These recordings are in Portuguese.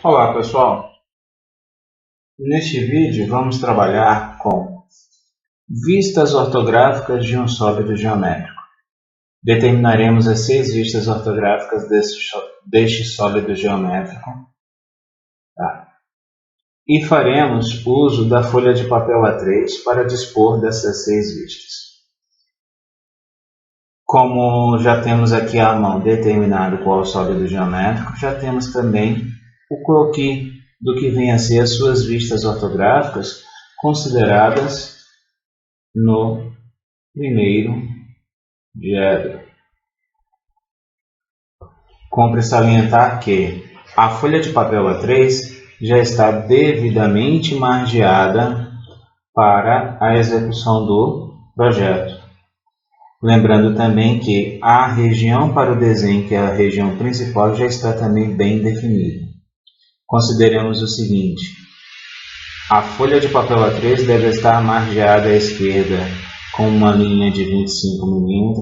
Olá pessoal, neste vídeo vamos trabalhar com vistas ortográficas de um sólido geométrico. Determinaremos as 6 vistas ortográficas deste sólido geométrico, tá? E faremos uso da folha de papel A3 para dispor dessas 6 vistas. Como já temos aqui à mão determinado qual sólido geométrico, já temos também o croquis do que vem a ser as suas vistas ortográficas consideradas no primeiro diedro. Cumpre salientar que a folha de papel A3 já está devidamente margeada para a execução do projeto. Lembrando também que a região para o desenho, que é a região principal, já está também bem definida. Consideremos o seguinte: a folha de papel A3 deve estar margeada à esquerda com uma linha de 25 mm,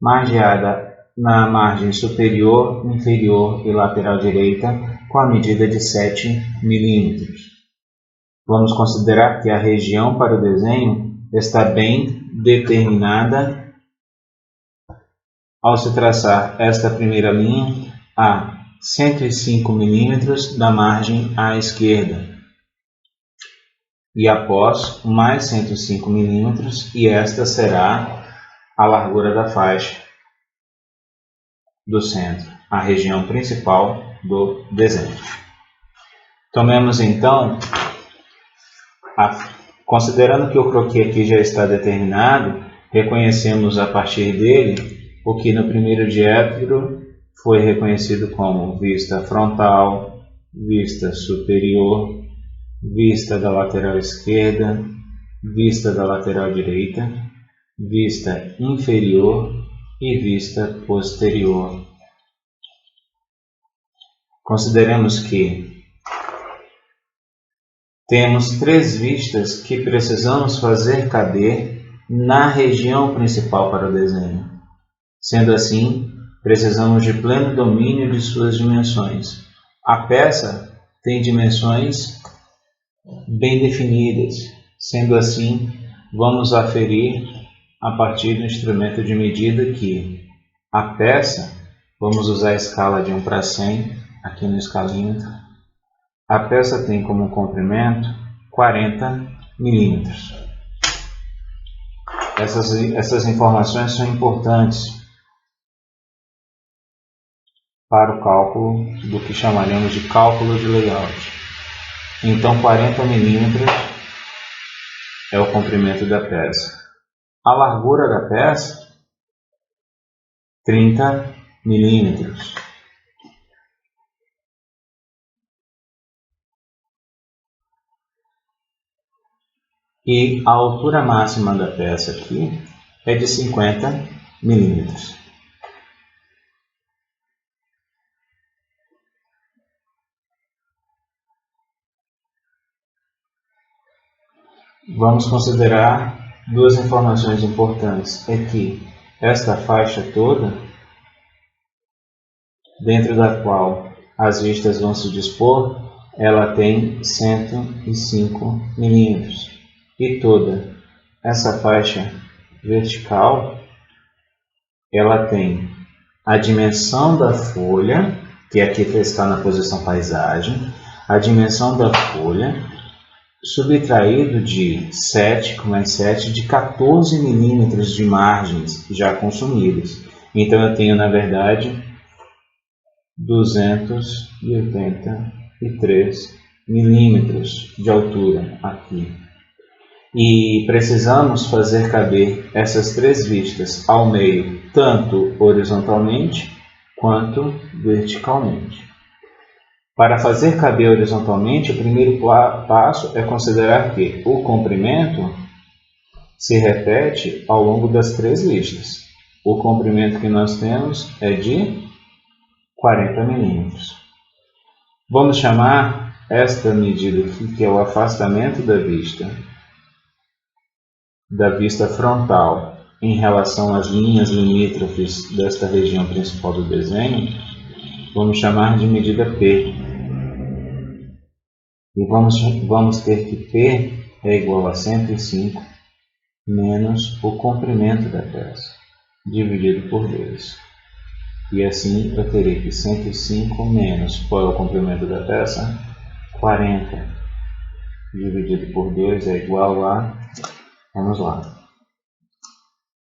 margeada na margem superior, inferior e lateral direita com a medida de 7 mm. Vamos considerar que a região para o desenho está bem determinada ao se traçar esta primeira linha a 105 mm da margem à esquerda. E após mais 105 mm, e esta será a largura da faixa do centro, a região principal do desenho. Tomemos então, considerando que o croquis aqui já está determinado, reconhecemos a partir dele o que no primeiro diedro foi reconhecido como vista frontal, vista superior, vista da lateral esquerda, vista da lateral direita, vista inferior e vista posterior. Consideremos que temos 3 vistas que precisamos fazer caber na região principal para o desenho. Sendo assim, precisamos de pleno domínio de suas dimensões. A peça tem dimensões bem definidas. Sendo assim, vamos aferir a partir do instrumento de medida que a peça, vamos usar a escala de 1 para 100 aqui no escalímetro, a peça tem como comprimento 40 mm. Essas informações são importantes para o cálculo do que chamaremos de cálculo de layout. Então, 40 mm é o comprimento da peça. A largura da peça, 30 mm. E a altura máxima da peça aqui é de 50 mm. Vamos considerar 2 informações importantes. É que esta faixa toda, dentro da qual as vistas vão se dispor, ela tem 105 mm. E toda essa faixa vertical, ela tem a dimensão da folha, que aqui está na posição paisagem, a dimensão da folha, subtraído de 7 com mais 7 de 14 mm de margens já consumidas. Então eu tenho, na verdade, 283 milímetros de altura aqui. E precisamos fazer caber essas 3 vistas ao meio, tanto horizontalmente quanto verticalmente. Para fazer caber horizontalmente, o primeiro passo é considerar que o comprimento se repete ao longo das 3 vistas. O comprimento que nós temos é de 40 mm. Vamos chamar esta medida aqui, que é o afastamento da vista frontal em relação às linhas limítrofes desta região principal do desenho, vamos chamar de medida P. E vamos ter que P é igual a 105 menos o comprimento da peça, dividido por 2. E assim eu terei que 105 menos, qual é o comprimento da peça? 40, dividido por 2 é igual a, vamos lá,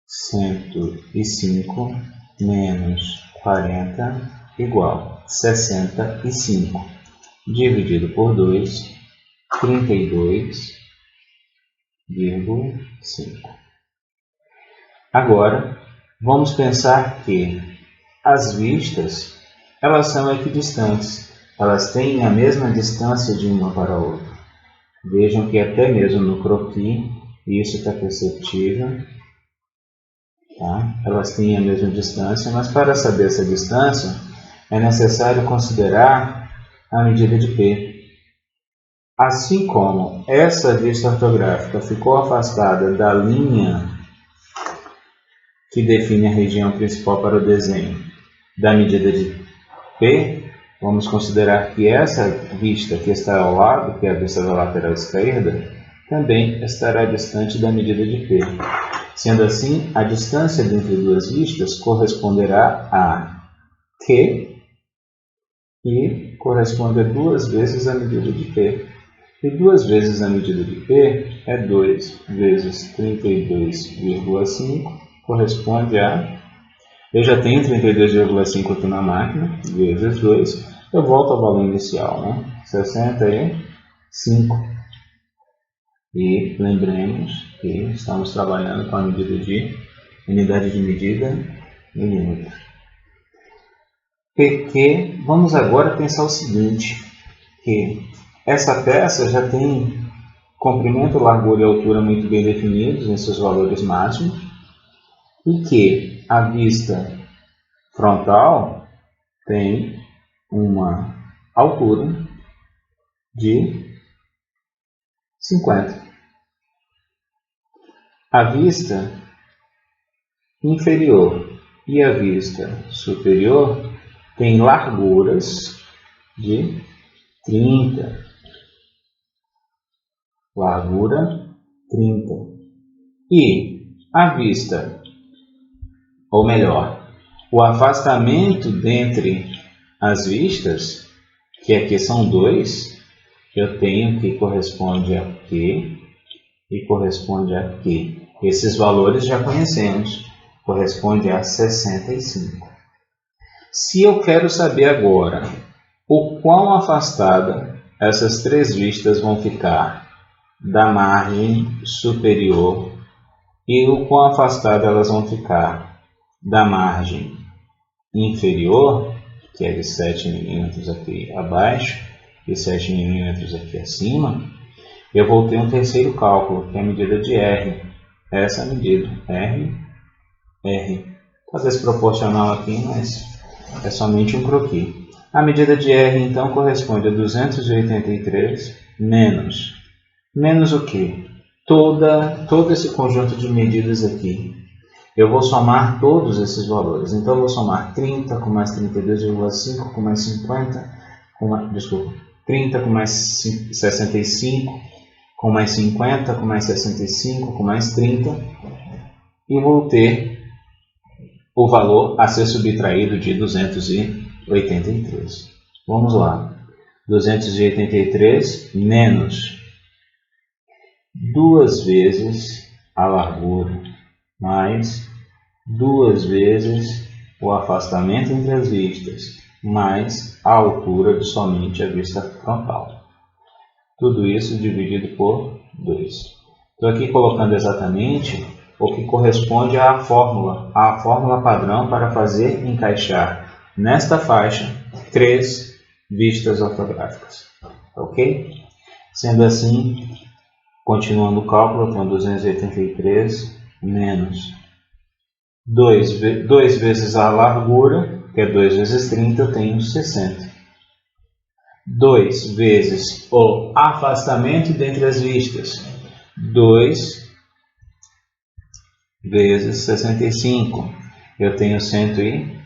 105 menos 40 igual a 65, dividido por 2, 32,5. Agora, vamos pensar que as vistas, elas são equidistantes, elas têm a mesma distância de uma para a outra. Vejam que até mesmo no croquis, isso está perceptível, tá? Elas têm a mesma distância, mas para saber essa distância, é necessário considerar a medida de P. Assim como essa vista ortográfica ficou afastada da linha que define a região principal para o desenho da medida de P, vamos considerar que essa vista que está ao lado, que é a vista da lateral esquerda, também estará distante da medida de P. Sendo assim, a distância entre duas vistas corresponderá a Q e corresponde a 2 vezes a medida de P. E 2 vezes a medida de P é 2 vezes 32,5, corresponde a... Eu já tenho 32,5 aqui na máquina, vezes 2, eu volto ao valor inicial, né? 65. E lembremos que estamos trabalhando com a medida de unidade de medida milímetro. Porque vamos agora pensar o seguinte, que essa peça já tem comprimento, largura e altura muito bem definidos em seus valores máximos, e que a vista frontal tem uma altura de 50. A vista inferior e a vista superior tem larguras de 30. Largura 30. E a vista, ou melhor, o afastamento dentre as vistas, que aqui são 2, eu tenho que corresponde a Q e corresponde a Q. Esses valores já conhecemos, corresponde a 65. Se eu quero saber agora o quão afastada essas 3 vistas vão ficar da margem superior e o quão afastada elas vão ficar da margem inferior, que é de 7 milímetros aqui abaixo e 7 milímetros aqui acima, eu vou ter um terceiro cálculo, que é a medida de R. Essa medida, R. Está desproporcional aqui, mas é somente um croquis. A medida de R, então, corresponde a 283 menos o quê? Todo esse conjunto de medidas aqui. Eu vou somar todos esses valores. Então, eu vou somar 30 com mais 32,5 com mais 50, 30 com mais 65, com mais 50, com mais 65, com mais 30. E vou ter o valor a ser subtraído de 283. Vamos lá. 283 menos 2 vezes a largura mais 2 vezes o afastamento entre as vistas mais a altura de somente a vista frontal. Tudo isso dividido por 2. Estou aqui colocando exatamente o que corresponde à fórmula padrão para fazer encaixar nesta faixa 3 vistas ortográficas. Ok? Sendo assim, continuando o cálculo, eu tenho 283 menos 2 vezes a largura, que é 2 vezes 30, eu tenho 60. 2 vezes o afastamento dentre as vistas, 2 vezes 65, eu tenho 130,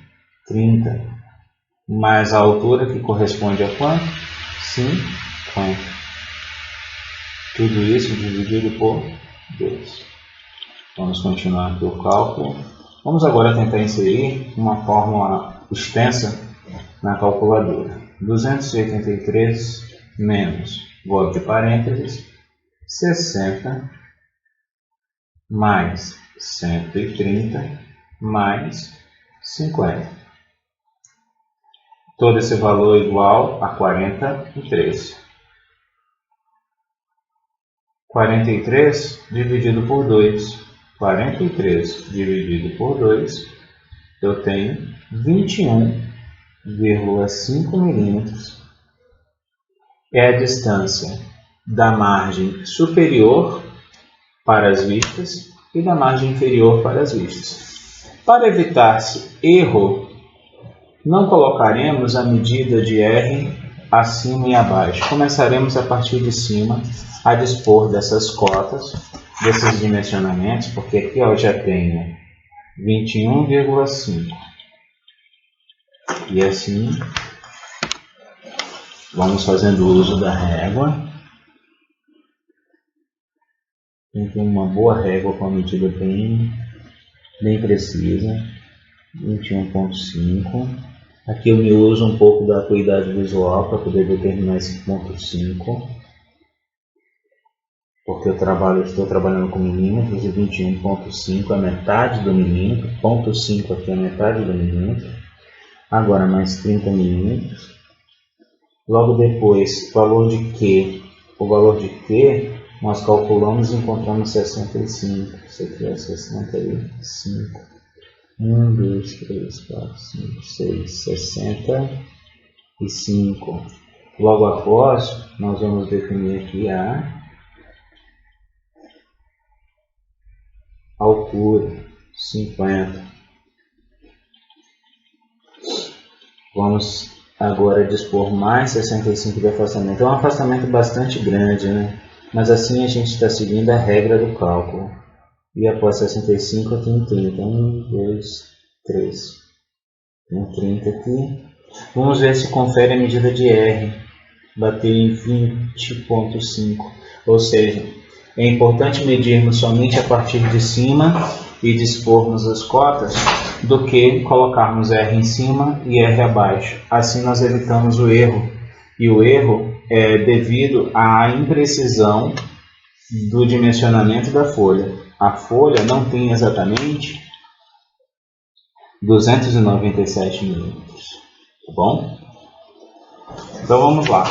mais a altura, que corresponde a quanto? 50. Tudo isso dividido por 2. Vamos continuar aqui o cálculo. Vamos agora tentar inserir uma fórmula extensa na calculadora. 283 menos, vou abrir parênteses, 60 mais 130 mais 50. Todo esse valor é igual a 43. 43 dividido por 2. 43 dividido por 2, eu tenho 21,5 milímetros. É a distância da margem superior para as vistas e da margem inferior para as vistas. Para evitar-se erro, não colocaremos a medida de R acima e abaixo. Começaremos a partir de cima a dispor dessas cotas, desses dimensionamentos, porque aqui eu já tenho 21,5. E assim, vamos fazendo uso da régua. Tem uma boa régua com a medida bem precisa. 21,5. Aqui eu me uso um pouco da acuidade visual para poder determinar esse ponto 5. Porque estou trabalhando com milímetros e 21,5 é metade do milímetro. Ponto 5 aqui é metade do milímetro. Agora mais 30 milímetros. Logo depois, o valor de Q nós calculamos e encontramos 65. Isso aqui é 65. 1, 2, 3, 4, 5, 6, 65. Logo após, nós vamos definir aqui a altura, 50. Vamos agora dispor mais 65 de afastamento. É um afastamento bastante grande, né? Mas assim a gente está seguindo a regra do cálculo. E após 65 eu tenho 30. 1, 2, 3. Tenho 30 aqui. Vamos ver se confere a medida de R. Bateu em 20,5. Ou seja, é importante medirmos somente a partir de cima e dispormos as cotas do que colocarmos R em cima e R abaixo. Assim nós evitamos o erro. E o erro é devido à imprecisão do dimensionamento da folha. A folha não tem exatamente 297 milímetros. Tá bom? Então vamos lá.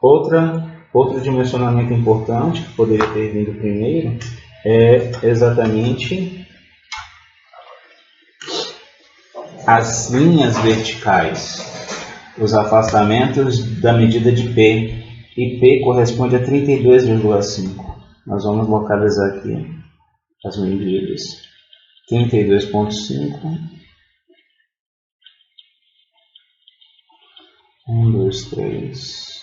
Outro dimensionamento importante, que poderia ter vindo primeiro, é exatamente as linhas verticais, os afastamentos da medida de P, e P corresponde a 32,5. Nós vamos localizar aqui as medidas. 32,5. 1, 2, 3,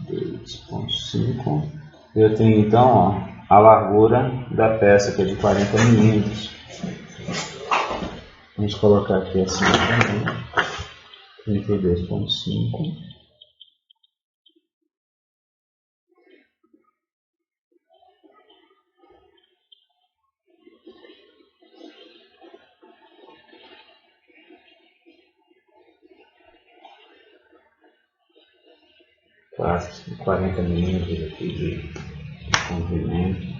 2,5. Eu tenho então, ó, a largura da peça, que é de 40 milímetros. Vamos colocar aqui assim também. 32,5. Quase 40 milímetros aqui de comprimento.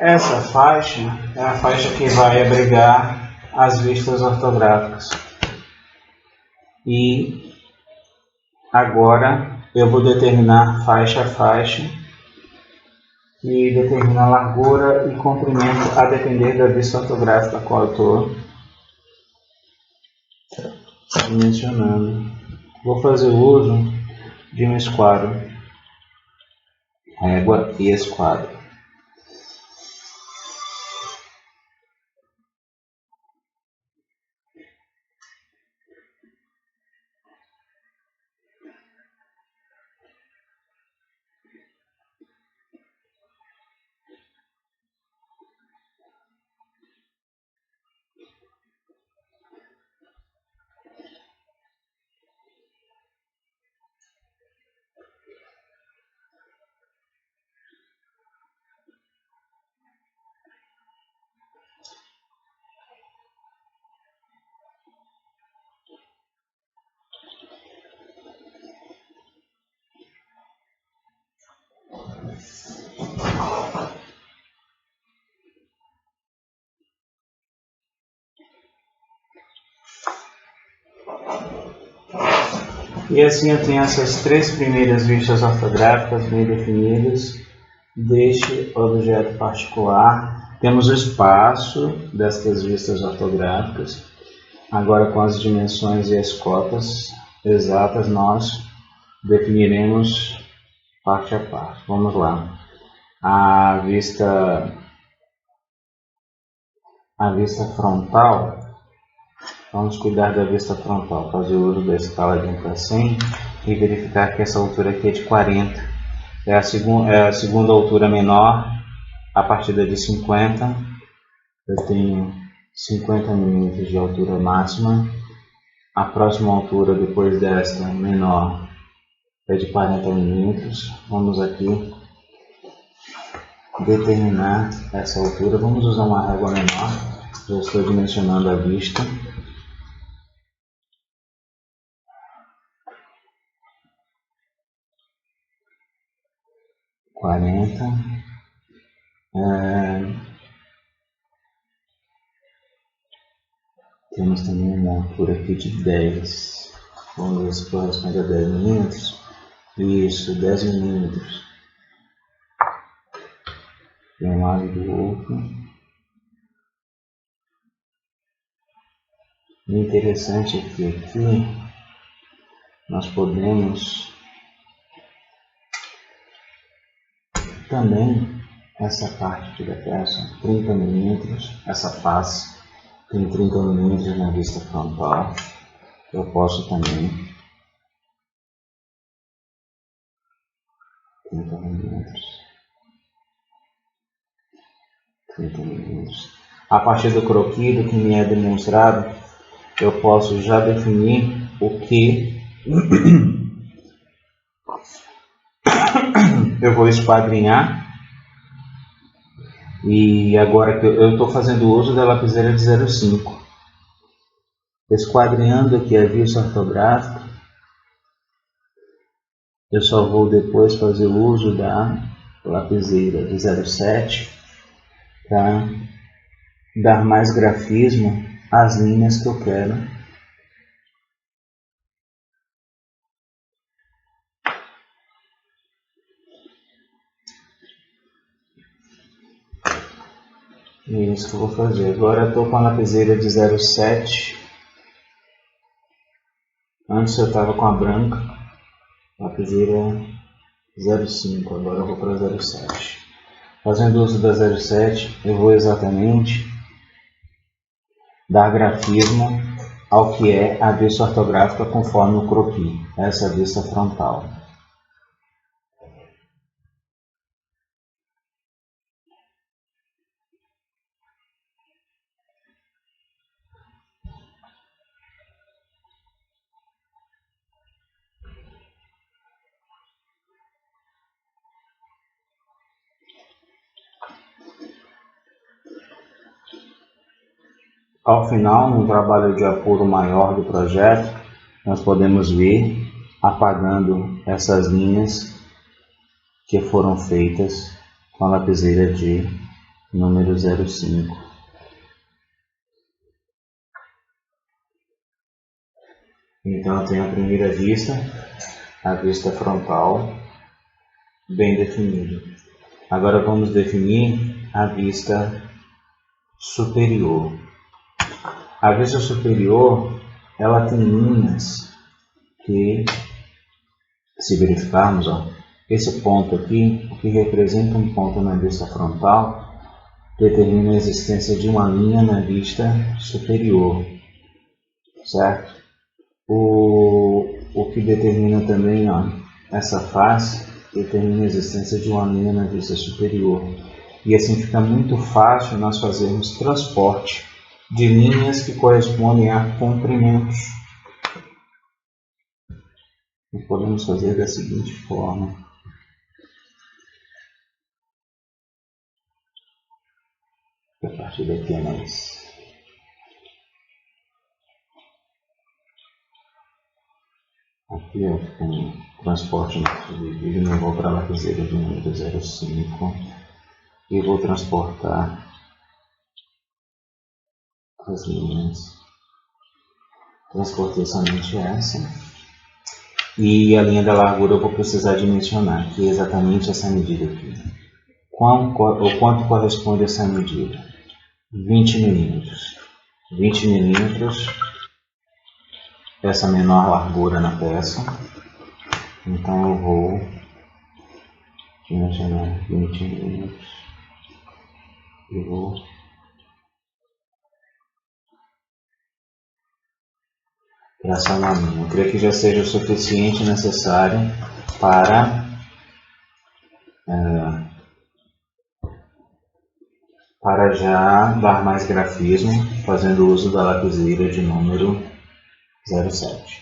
Essa faixa é a faixa que vai abrigar as vistas ortográficas. E agora eu vou determinar faixa a faixa e determinar largura e comprimento a depender da vista ortográfica a qual eu estou dimensionando. Vou fazer uso de um esquadro, régua e esquadro. E assim eu tenho essas três primeiras vistas ortográficas bem definidas deste objeto particular. Temos o espaço destas vistas ortográficas. Agora, com as dimensões e as cotas exatas, nós definiremos parte a parte. Vamos lá. A vista frontal, vamos cuidar da vista frontal, fazer uso da escala de 1 para 100 e verificar que essa altura aqui é de 40. É a segunda altura menor, a partir de 50. Eu tenho 50 mm de altura máxima. A próxima altura depois desta menor é de 40 mm. Vamos aqui determinar essa altura. Vamos usar uma régua menor. Já estou dimensionando a vista. Temos também uma altura aqui de 10. Vamos ver se corresponde a 10 mm. Isso, 10 mm. De um lado e do outro. O interessante é que aqui nós podemos também, essa parte aqui da peça, 30 mm, essa face tem 30 mm na vista frontal. Eu posso também 30 mm. A partir do croquis, do que me é demonstrado, eu posso já definir o que eu vou esquadrinhar. E agora que eu estou fazendo uso da lapiseira de 0,5, esquadrinhando aqui a vista ortográfica, eu só vou depois fazer uso da lapiseira de 0,7 para dar mais grafismo às linhas que eu quero. É isso que eu vou fazer. Agora eu estou com a lapiseira de 0,7. Antes eu estava com a branca, lapiseira 0,5. Agora eu vou para 0,7. Fazendo uso da 0,7, eu vou exatamente dar grafismo ao que é a vista ortográfica conforme o croquis. Essa é a vista frontal. Ao final, num trabalho de apuro maior do projeto, nós podemos vir apagando essas linhas que foram feitas com a lapiseira de número 0,5. Então eu tenho a primeira vista, a vista frontal, bem definida. Agora vamos definir a vista superior. A vista superior, ela tem linhas que, se verificarmos, esse ponto aqui, o que representa um ponto na vista frontal, determina a existência de uma linha na vista superior, certo? O que determina também, essa face, determina a existência de uma linha na vista superior. E assim fica muito fácil nós fazermos transporte de linhas que correspondem a comprimentos. Nós podemos fazer da seguinte forma. A partir daqui é mais. Aqui eu tenho transporte dividido, eu vou para a lapiseira de número 0,5 e vou transportar as linhas. Transportei somente essa. E a linha da largura eu vou precisar dimensionar, que é exatamente essa medida aqui. O quanto corresponde a essa medida? 20 milímetros. 20 milímetros, essa menor largura na peça. Então eu vou dimensionar 20 milímetros. Eu vou traçar uma linha. Eu creio que já seja o suficiente necessário para já dar mais grafismo, fazendo uso da lapiseira de número 07.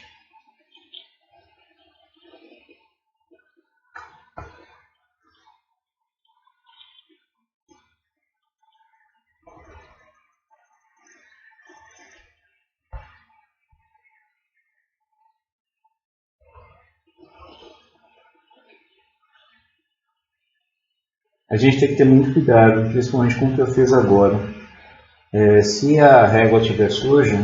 A gente tem que ter muito cuidado, principalmente com o que eu fiz agora. Se a régua estiver suja,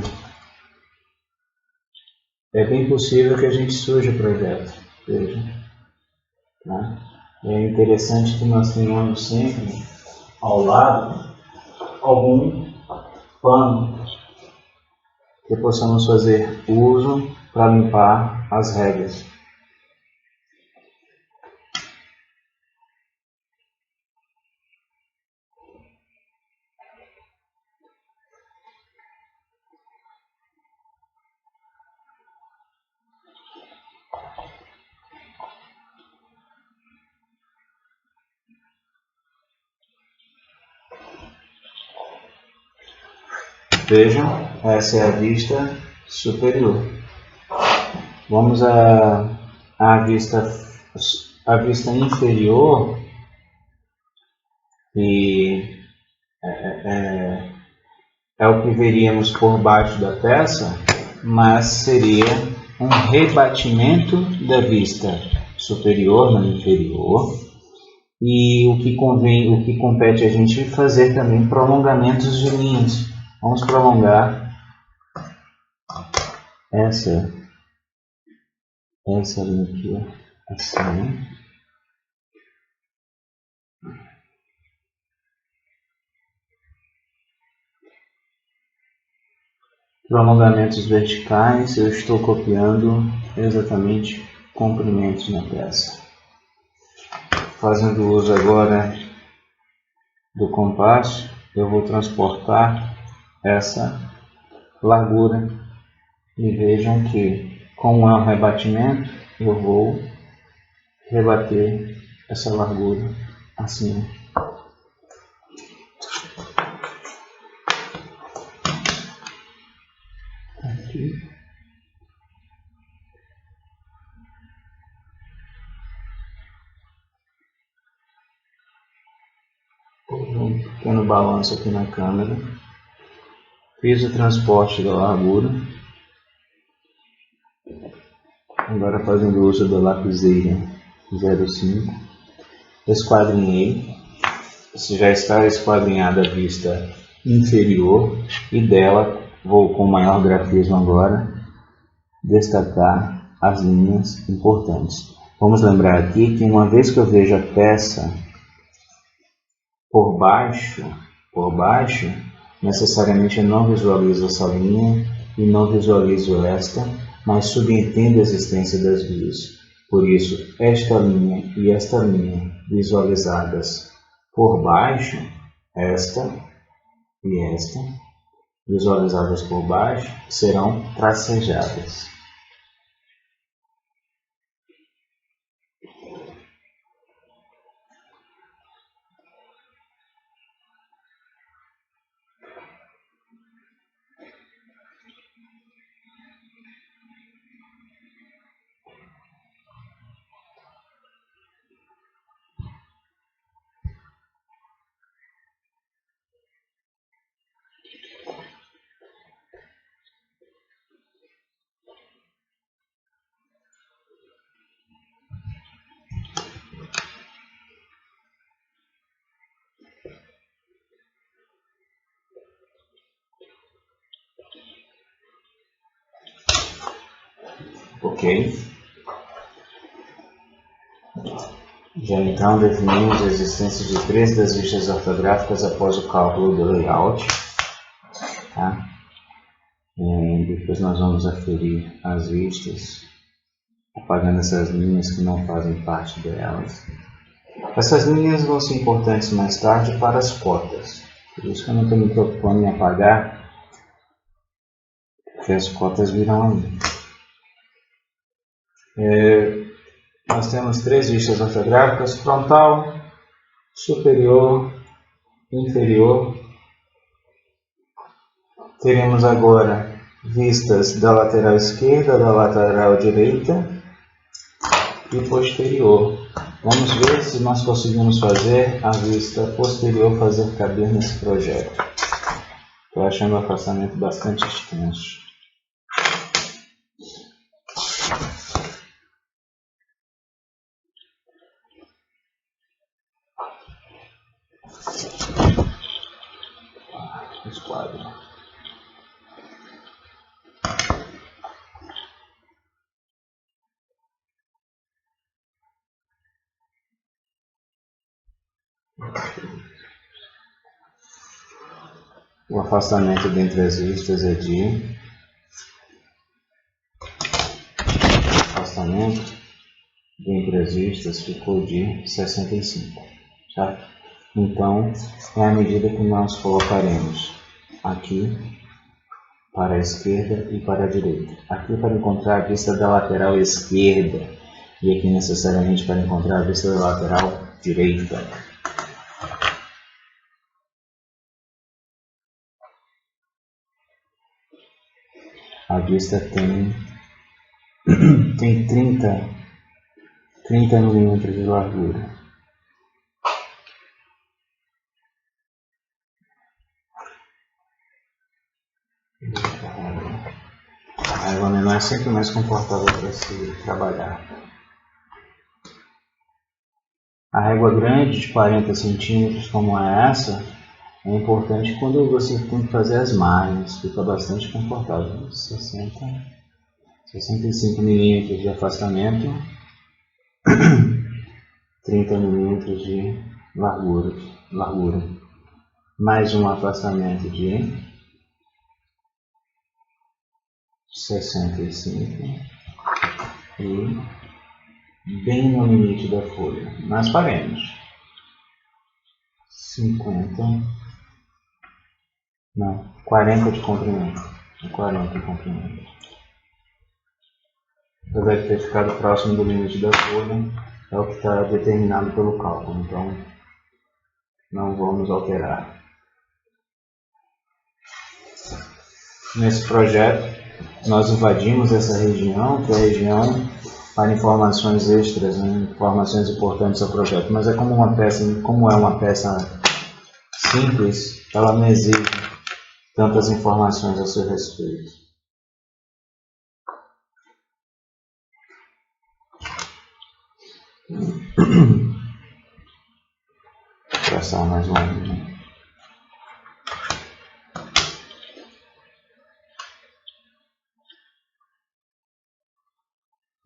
é bem possível que a gente suje o projeto. Veja, né? É interessante que nós tenhamos sempre ao lado algum pano que possamos fazer uso para limpar as réguas. Vejam, essa é a vista superior. Vamos à vista inferior, e é o que veríamos por baixo da peça, mas seria um rebatimento da vista superior na inferior. E o que compete a gente fazer também prolongamentos de linhas. Vamos prolongar essa linha aqui, assim. Prolongamentos verticais, eu estou copiando exatamente comprimentos na peça. Fazendo uso agora do compasso, eu vou transportar essa largura. E vejam que, como é um rebatimento, eu vou rebater essa largura assim. Aqui. Houve um pequeno balanço aqui na câmera. Fiz o transporte da largura. Agora fazendo uso da lapiseira 05. Esquadrinhei. Já está esquadrinhada a vista inferior e dela vou com maior grafismo agora destacar as linhas importantes. Vamos lembrar aqui que uma vez que eu vejo a peça por baixo, necessariamente eu não visualizo essa linha e não visualizo esta, mas subentendo a existência das vias. Por isso, esta linha e esta linha visualizadas por baixo, esta e esta, visualizadas por baixo, serão tracejadas. Ok? Já então definimos a existência de 3 das vistas ortográficas após o cálculo do layout. Tá? Depois nós vamos aferir as vistas, apagando essas linhas que não fazem parte delas. Essas linhas vão ser importantes mais tarde para as cotas. Por isso que eu não estou me preocupando em apagar, porque as cotas virão ali. Nós temos 3 vistas ortográficas: frontal, superior, inferior. Teremos agora vistas da lateral esquerda, da lateral direita e posterior. Vamos ver se nós conseguimos fazer a vista posterior fazer caber nesse projeto. Estou achando o afastamento bastante extenso. Esquadro. O afastamento dentre as vistas é de... afastamento dentre as vistas ficou de 65, certo? Então, é a medida que nós colocaremos aqui para a esquerda e para a direita. Aqui para encontrar a vista da lateral esquerda e aqui necessariamente para encontrar a vista da lateral direita. A vista tem 30 milímetros de largura. A régua menor é sempre mais confortável para se trabalhar. A régua grande de 40 centímetros, como é essa, é importante quando você tem que fazer as margens, fica bastante confortável. 65 milímetros de afastamento, 30 milímetros de largura, mais um afastamento de 65 e bem no limite da folha. Nós faremos 40 de comprimento. 40 de comprimento. Apesar de ter ficado próximo do limite da folha, é o que está determinado pelo cálculo, então não vamos alterar. Nesse projeto, nós invadimos essa região, que é a região para informações extras, né, informações importantes ao projeto, mas como é uma peça simples, ela não exige tantas informações a seu respeito. Traçar mais uma linha.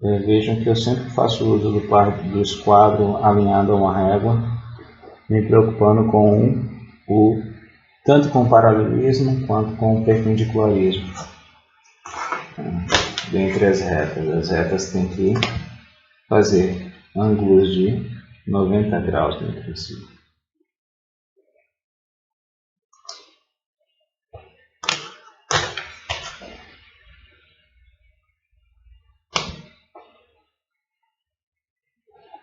Vejam que eu sempre faço uso do esquadro alinhado a uma régua, me preocupando tanto com o paralelismo quanto com o perpendicularismo. Dentre as retas. As retas têm que fazer ângulos de 90 graus entre si.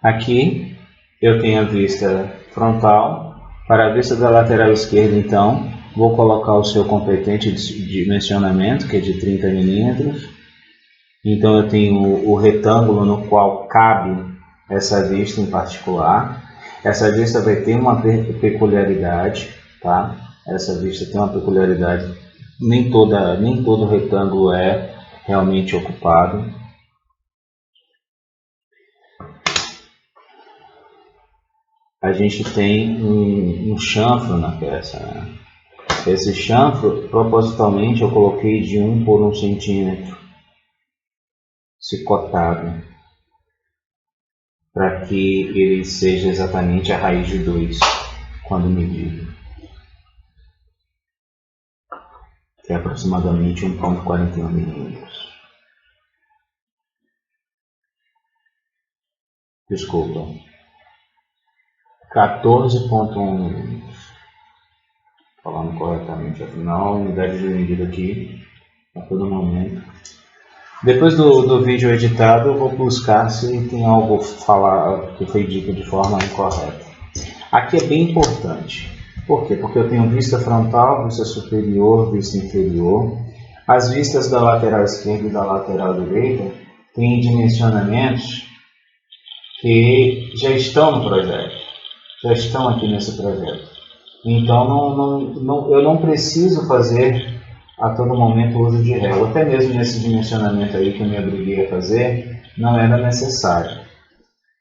Aqui eu tenho a vista frontal. Para a vista da lateral esquerda, então, vou colocar o seu competente de dimensionamento, que é de 30 milímetros. Então eu tenho o retângulo no qual cabe essa vista em particular. Essa vista vai ter uma peculiaridade, tá? Essa vista tem uma peculiaridade. Nem todo retângulo é realmente ocupado. A gente tem um chanfro na peça, né? Esse chanfro, propositalmente, eu coloquei de 1 por 1 centímetro, cicotado, para que ele seja exatamente a raiz de 2 quando medido, que é aproximadamente 1,41 milímetros. Desculpa, 14,1 milímetros. Falando corretamente, afinal, a unidade de medida aqui a todo momento. Depois do vídeo editado, eu vou buscar se tem algo falar que foi dito de forma incorreta. Aqui é bem importante. Por quê? Porque eu tenho vista frontal, vista superior, vista inferior. As vistas da lateral esquerda e da lateral direita têm dimensionamentos que já estão no projeto, já estão aqui nesse projeto. Então, eu não preciso fazer a todo momento uso de réu. Até mesmo nesse dimensionamento aí que eu me obriguei a fazer, não era necessário.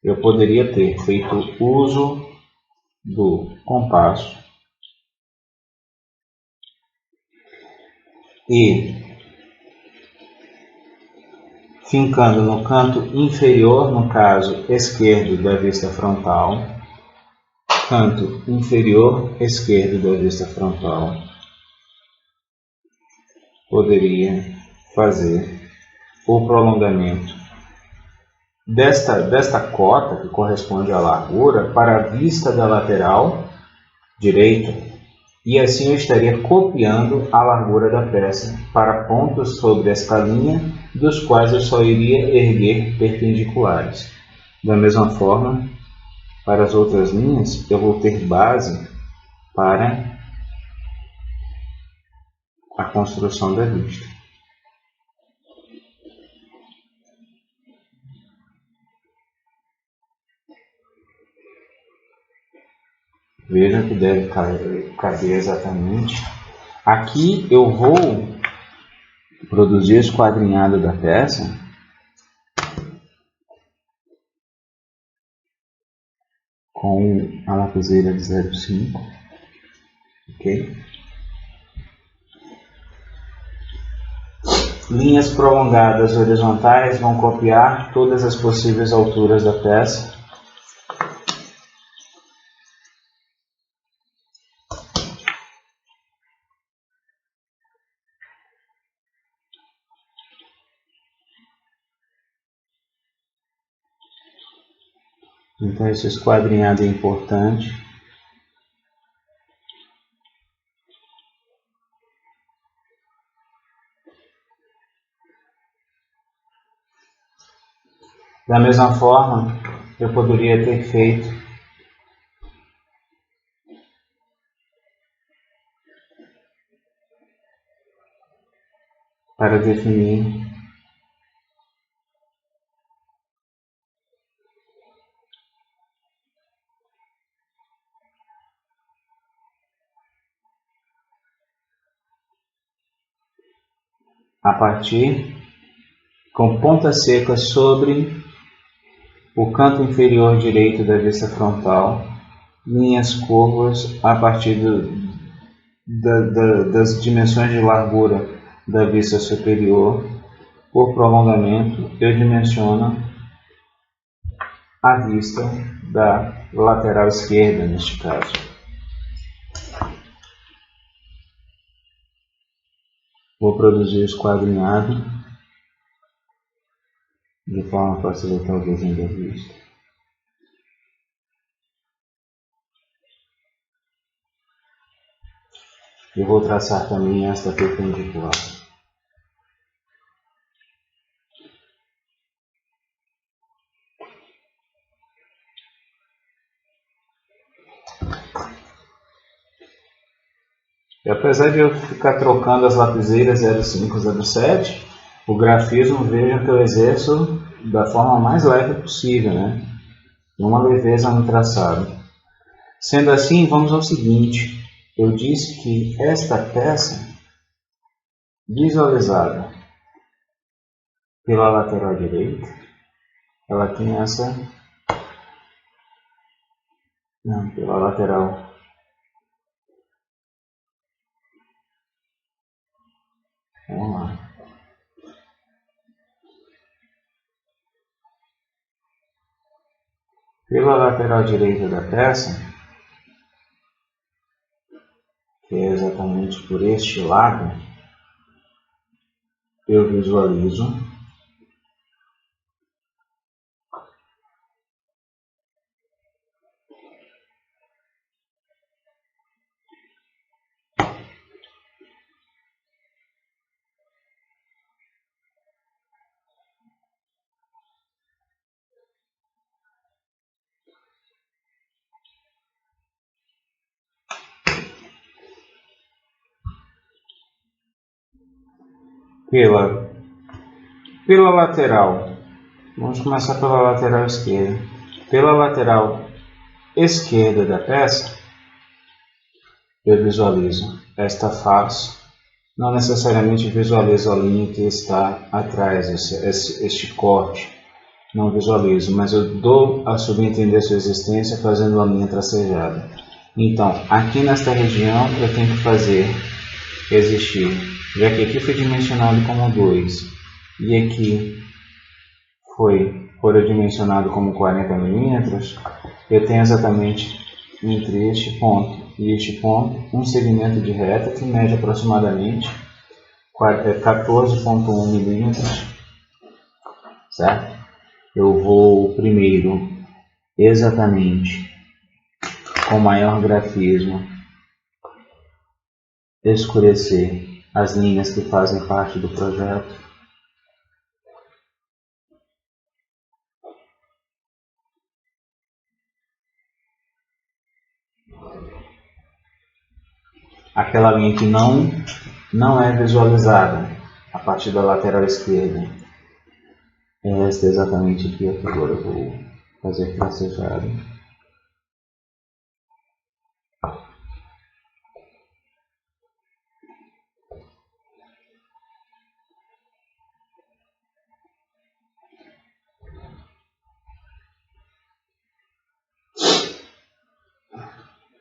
Eu poderia ter feito uso do compasso e fincando no canto inferior, no caso esquerdo da vista frontal, canto inferior esquerdo da vista frontal, poderia fazer o prolongamento desta cota, que corresponde à largura, para a vista da lateral direita, e assim eu estaria copiando a largura da peça para pontos sobre esta linha, dos quais eu só iria erguer perpendiculares. Da mesma forma, para as outras linhas, eu vou ter base para a construção da vista. Vejam que deve caber exatamente. Aqui eu vou produzir o esquadrinhado da peça com a lapiseira de 0,5, ok? Linhas prolongadas horizontais vão copiar todas as possíveis alturas da peça. Então esse esquadrinhado é importante. Da mesma forma, eu poderia ter feito para definir a partir com ponta seca sobre o canto inferior direito da vista frontal, linhas curvas a partir das dimensões de largura da vista superior. Por prolongamento, eu dimensiono a vista da lateral esquerda, neste caso. Vou produzir o esquadrinhado de forma a facilitar o desenho da vista. Eu vou traçar também esta perpendicular. E apesar de eu ficar trocando as lapiseiras 0,5 e 0,7, o grafismo, vejam que eu exerço da forma mais leve possível, né? Uma leveza no traçado. Sendo assim, vamos ao seguinte. Eu disse que esta peça, visualizada pela lateral direita, ela tem essa... Não, pela lateral... Vamos lá. Pela lateral direita da peça, que é exatamente por este lado, eu visualizo pela lateral. Vamos começar pela lateral esquerda. Pela lateral esquerda da peça, eu visualizo esta face. Não necessariamente visualizo a linha que está atrás, este corte. Não visualizo, mas eu dou a subentender sua existência fazendo a linha tracejada. Então, aqui nesta região eu tenho que fazer existir, já que aqui foi dimensionado como 2 e aqui foi dimensionado como 40 milímetros, eu tenho exatamente entre este ponto e este ponto um segmento de reta que mede aproximadamente 14,1 milímetros, certo? Eu vou primeiro exatamente com maior grafismo escurecer as linhas que fazem parte do projeto. Aquela linha que não é visualizada a partir da lateral esquerda. Esta é exatamente aqui, que agora eu vou fazer tracejado.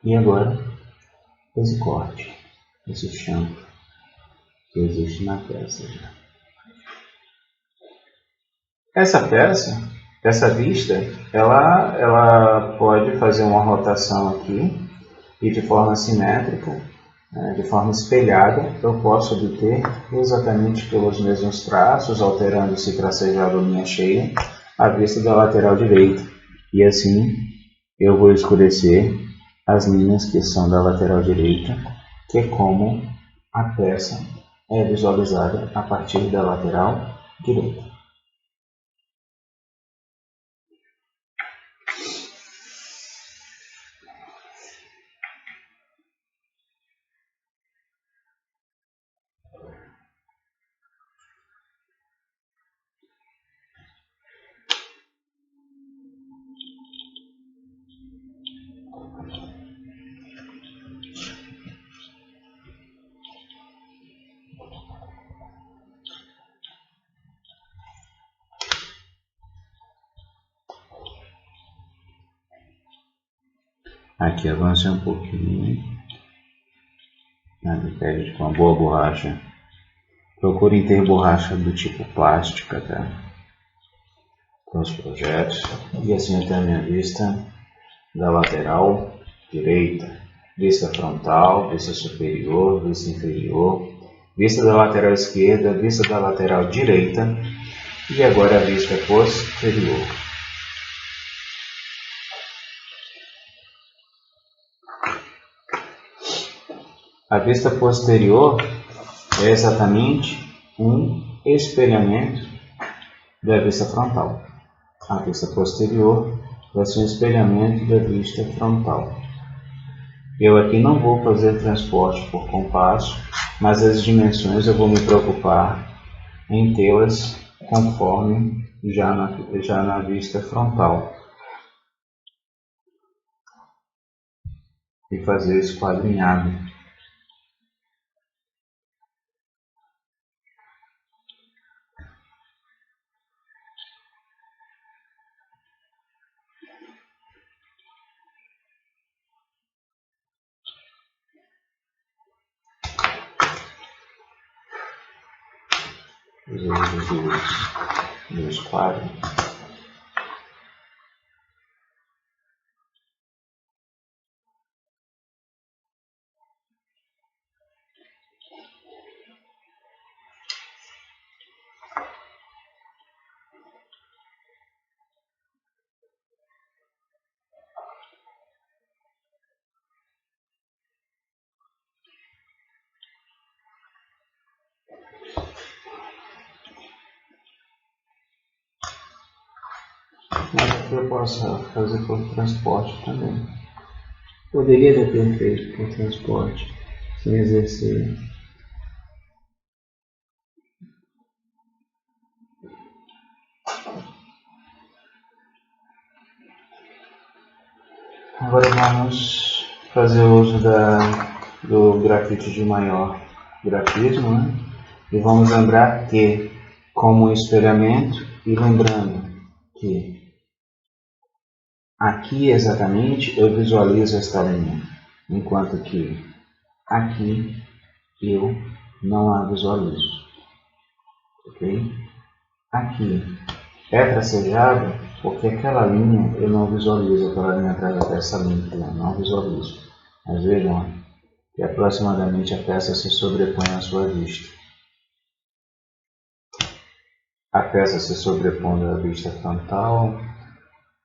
E agora, esse corte, esse champo que existe na peça já. Essa peça, essa vista, ela pode fazer uma rotação aqui e de forma simétrica, de forma espelhada, eu posso obter exatamente pelos mesmos traços, alterando-se tracejado ou linha cheia, a vista da lateral direita. E assim eu vou escurecer as linhas que são da lateral direita, que é como a peça é visualizada a partir da lateral direita. Aqui avance um pouquinho, pede com uma boa borracha. Procurem ter borracha do tipo plástica, tá? Com os projetos. E assim eu tenho a minha vista da lateral direita, vista frontal, vista superior, vista inferior, vista da lateral esquerda, vista da lateral direita e agora a vista posterior. A vista posterior é exatamente um espelhamento da vista frontal. A vista posterior vai ser um espelhamento da vista frontal. Eu aqui não vou fazer transporte por compasso, mas as dimensões eu vou me preocupar em tê-las conforme já na vista frontal. E fazer esse quadrinhado. Os quadros. eu possa fazer por transporte também. Poderia ter feito por transporte, sem exercer. Agora vamos fazer uso do grafite de maior grafismo, né? E vamos lembrar que, como espelhamento, e lembrando que aqui exatamente eu visualizo esta linha, enquanto que aqui eu não a visualizo, ok? Aqui é tracejado porque aquela linha eu não visualizo, aquela linha atrás dessa linha, eu não visualizo. Mas vejam que aproximadamente a peça se sobrepõe à sua vista. A peça se sobrepondo à vista frontal,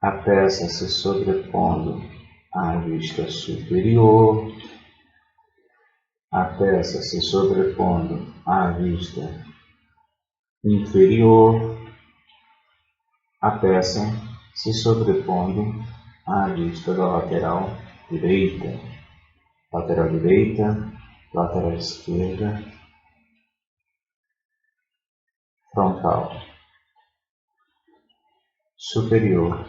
a peça se sobrepondo à vista superior, a peça se sobrepondo à vista inferior, a peça se sobrepondo à vista da lateral direita, lateral esquerda, frontal, superior,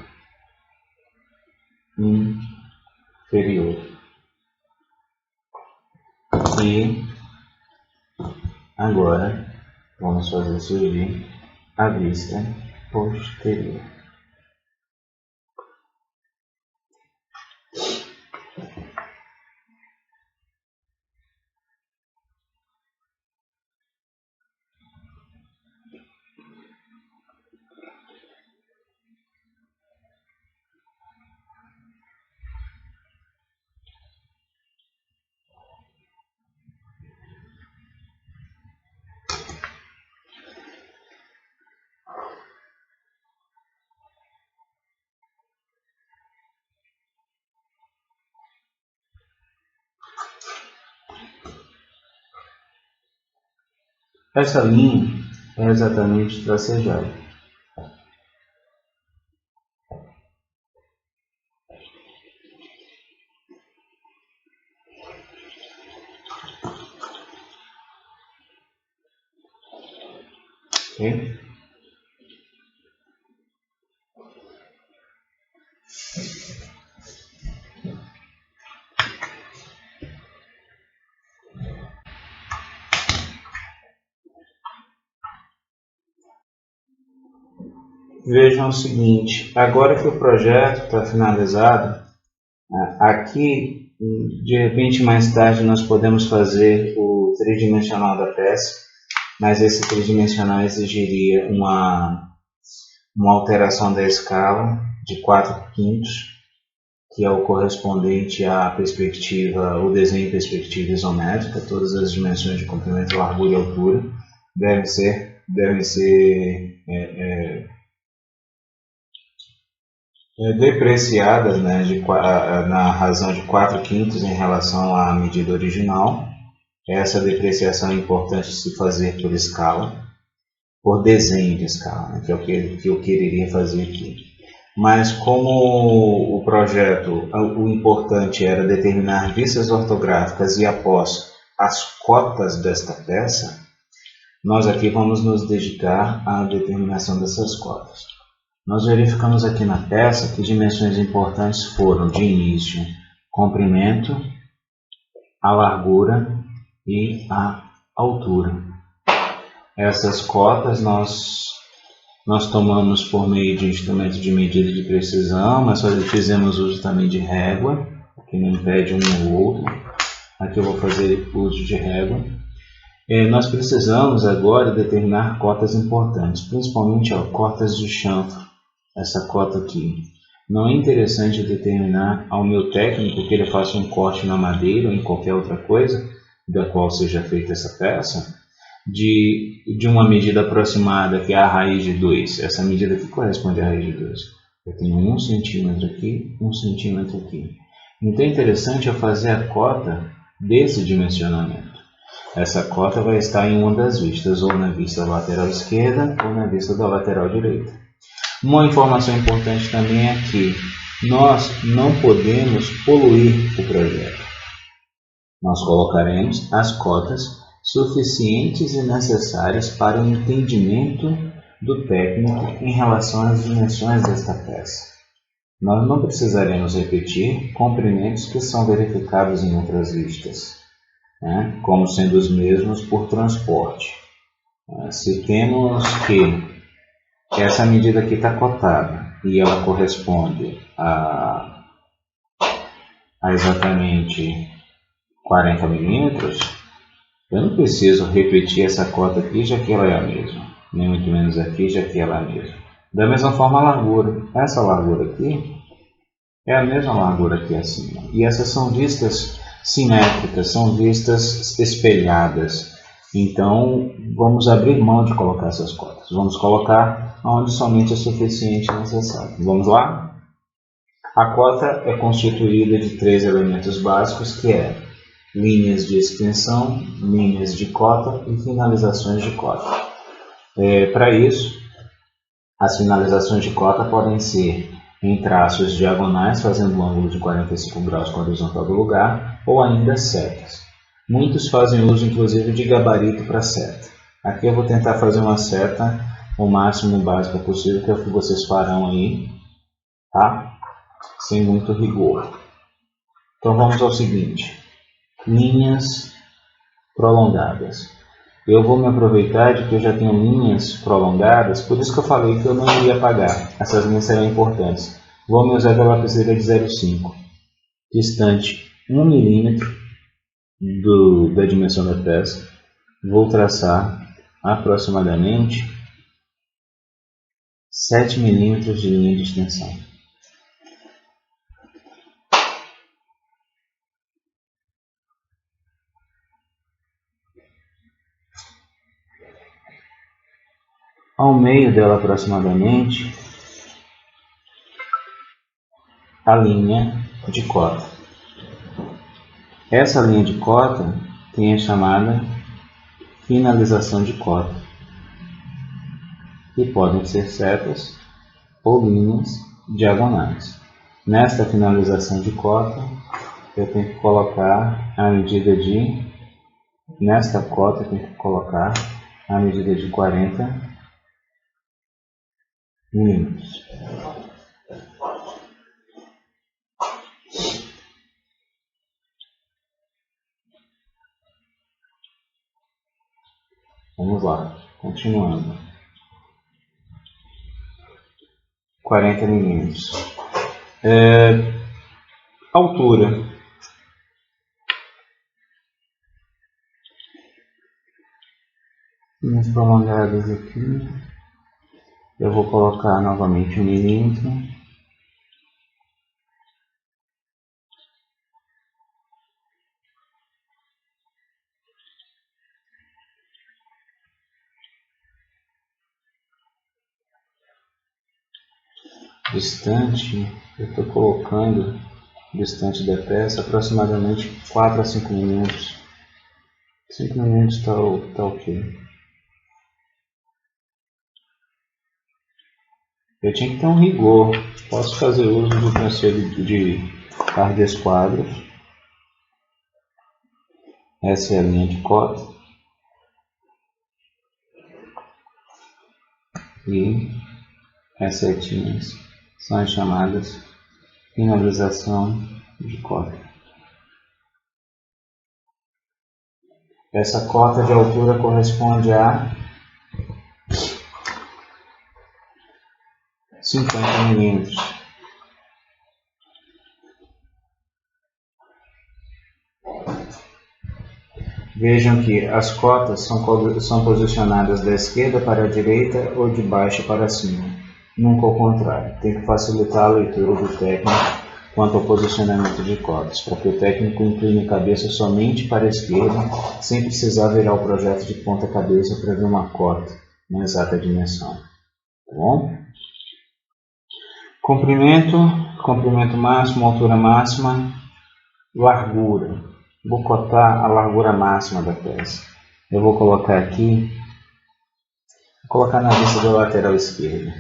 inferior e agora vamos fazer surgir a vista posterior. Essa linha é exatamente tracejada. Ok? Vejam o seguinte, agora que o projeto está finalizado, aqui, de repente, mais tarde, nós podemos fazer o tridimensional da peça, mas esse tridimensional exigiria uma alteração da escala de 4/5, que é o correspondente à perspectiva, o desenho em perspectiva isométrica. Todas as dimensões de comprimento, largura e altura devem ser depreciadas, né, na razão de 4/5 em relação à medida original. Essa depreciação é importante se fazer por escala, por desenho de escala, né, que é o que eu quereria fazer aqui. Mas como o projeto, o importante era determinar vistas ortográficas e após as cotas desta peça, nós aqui vamos nos dedicar à determinação dessas cotas. Nós verificamos aqui na peça que dimensões importantes foram de início, comprimento, a largura e a altura. Essas cotas nós tomamos por meio de instrumento de medida de precisão, mas fizemos uso também de régua, que não impede um ou outro. Aqui eu vou fazer uso de régua. Nós precisamos agora determinar cotas importantes, principalmente cotas de chanfro. Essa cota aqui. Não é interessante determinar ao meu técnico que ele faça um corte na madeira ou em qualquer outra coisa da qual seja feita essa peça de uma medida aproximada, que é a raiz de 2. Essa medida aqui corresponde à raiz de 2. Eu tenho 1 centímetro aqui, 1 centímetro aqui. Então é interessante eu fazer a cota desse dimensionamento. Essa cota vai estar em uma das vistas, ou na vista lateral esquerda ou na vista da lateral direita. Uma informação importante também é que nós não podemos poluir o projeto. Nós colocaremos as cotas suficientes e necessárias para o entendimento do técnico em relação às dimensões desta peça. Nós não precisaremos repetir comprimentos que são verificados em outras listas, né, como sendo os mesmos por transporte. Se temos que essa medida aqui está cotada e ela corresponde a exatamente 40 milímetros, eu não preciso repetir essa cota aqui, já que ela é a mesma, nem muito menos aqui, já que ela é a mesma. Da mesma forma a largura. Essa largura aqui é a mesma largura aqui acima. E essas são vistas simétricas, são vistas espelhadas. Então, vamos abrir mão de colocar essas cotas. Vamos colocar onde somente é suficiente e necessário. Vamos lá? A cota é constituída de 3 elementos básicos, que é linhas de extensão, linhas de cota e finalizações de cota. Para isso, as finalizações de cota podem ser em traços diagonais, fazendo um ângulo de 45 graus com a horizontal do lugar, ou ainda setas. Muitos fazem uso, inclusive, de gabarito para seta. Aqui eu vou tentar fazer uma seta o máximo básica possível, que é o que vocês farão aí, tá? Sem muito rigor. Então vamos ao seguinte: linhas prolongadas. Eu vou me aproveitar de que eu já tenho linhas prolongadas, por isso que eu falei que eu não iria apagar. Essas linhas serão importantes. Vou me usar da lapiseira de 0,5, distante 1 milímetro da dimensão da peça. Vou traçar aproximadamente 7 milímetros de linha de extensão. Ao meio dela aproximadamente, a linha de cota. Essa linha de cota tem a chamada finalização de cota, que podem ser setas ou linhas diagonais. Nesta finalização de cota, eu tenho que colocar a medida de... Nesta cota, eu tenho que colocar a medida de 40 milímetros. Vamos lá, continuando. 40 milímetros. Altura. Linhas prolongadas aqui. Eu vou colocar novamente 1 milímetro. Distante, eu estou colocando distante da peça aproximadamente 4 a 5 milímetros. 5 milímetros está ok. Eu tinha que ter um rigor. Posso fazer uso do conselho de par de esquadros. Essa é a linha de cota. E as setinhas são as chamadas finalização de cota. Essa cota de altura corresponde a 50 milímetros. Vejam que as cotas são posicionadas da esquerda para a direita ou de baixo para cima, nunca ao contrário. Tem que facilitar a leitura do técnico quanto ao posicionamento de cotas, para que o técnico incline a cabeça somente para a esquerda, sem precisar virar o projeto de ponta cabeça para ver uma cota na exata dimensão. Tá bom? Comprimento máximo, altura máxima, largura. Vou cotar a largura máxima da peça. Eu vou colocar aqui, vou colocar na vista da lateral esquerda.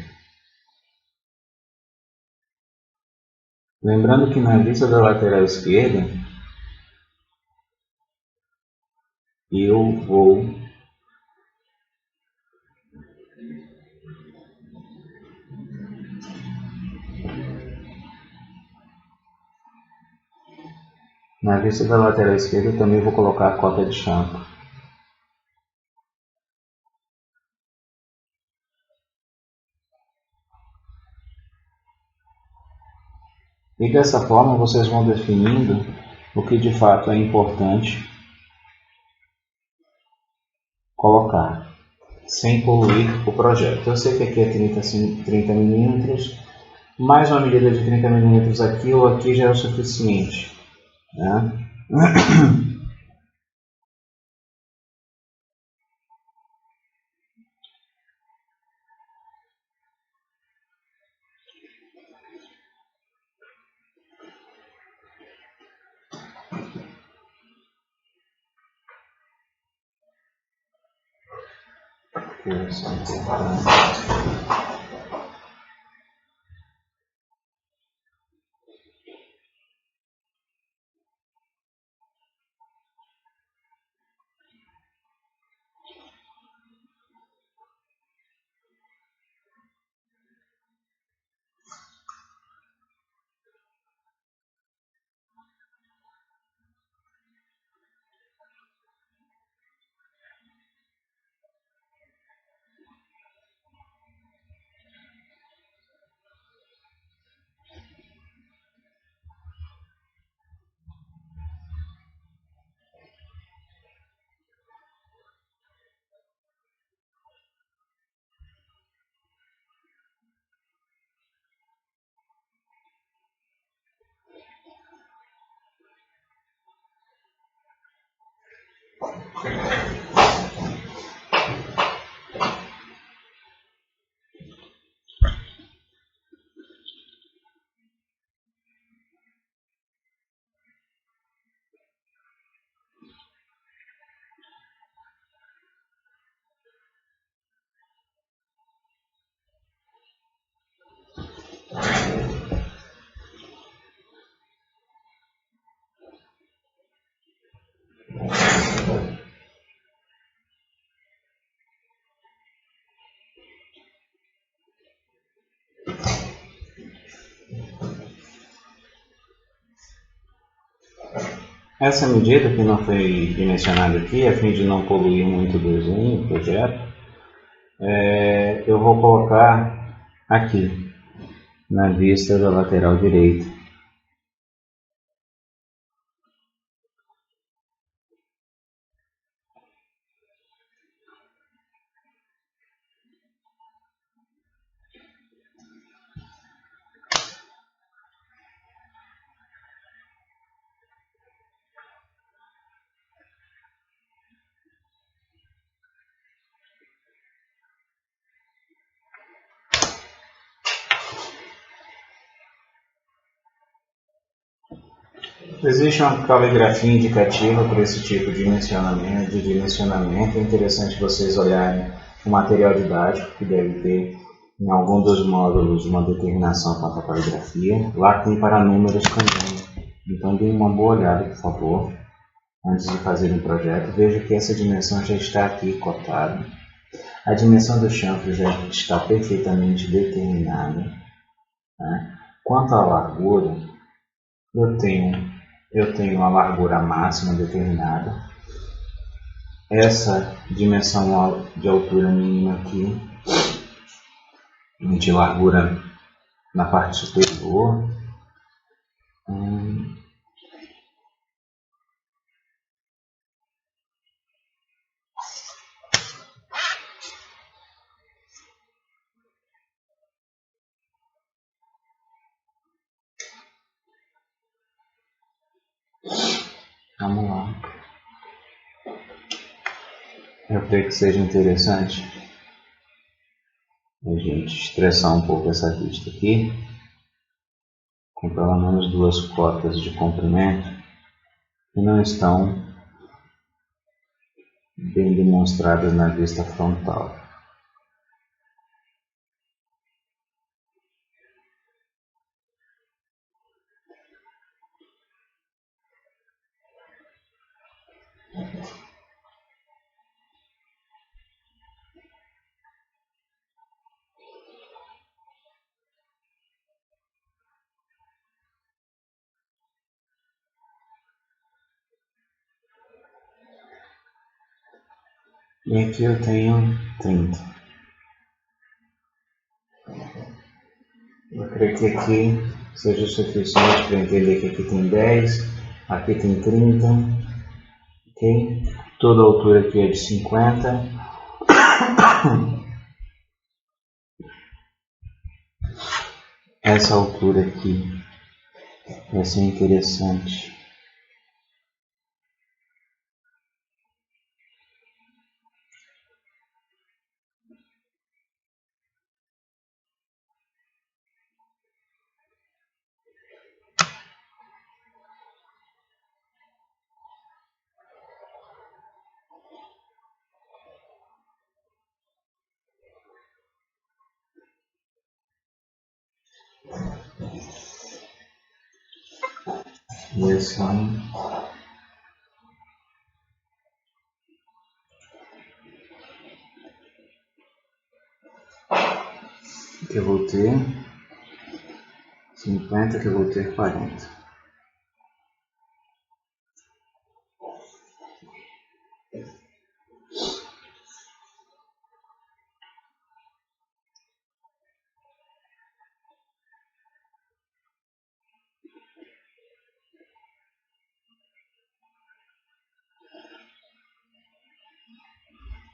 Lembrando que na vista da lateral esquerda, eu vou eu também vou colocar a cota de champo. E dessa forma vocês vão definindo o que de fato é importante colocar, sem poluir o projeto. Eu sei que aqui é 30 milímetros, mais uma medida de 30 milímetros aqui ou aqui já é o suficiente, né? Essa medida que não foi dimensionada aqui, a fim de não poluir muito o desenho, o projeto, eu vou colocar aqui, na vista da lateral direita. Existe uma caligrafia indicativa para esse tipo de dimensionamento. É interessante vocês olharem o material didático, que deve ter em algum dos módulos uma determinação quanto à caligrafia. Lá tem para números também. Então deem uma boa olhada, por favor, antes de fazer um projeto. Veja que essa dimensão já está aqui cotada. A dimensão do chanfre já está perfeitamente determinada, né? Quanto à largura, eu tenho a largura máxima determinada. Essa dimensão de altura mínima aqui, de largura na parte superior. Vamos lá. Eu creio que seja interessante a gente estressar um pouco essa vista aqui, com pelo menos 2 cotas de comprimento que não estão bem demonstradas na vista frontal. E aqui eu tenho 30. Eu creio que aqui seja o suficiente para entender que aqui tem 10, aqui tem 30, ok? Toda a altura aqui é de 50. Essa altura aqui vai ser interessante. Direção. Que eu vou ter 50, que eu vou ter 40.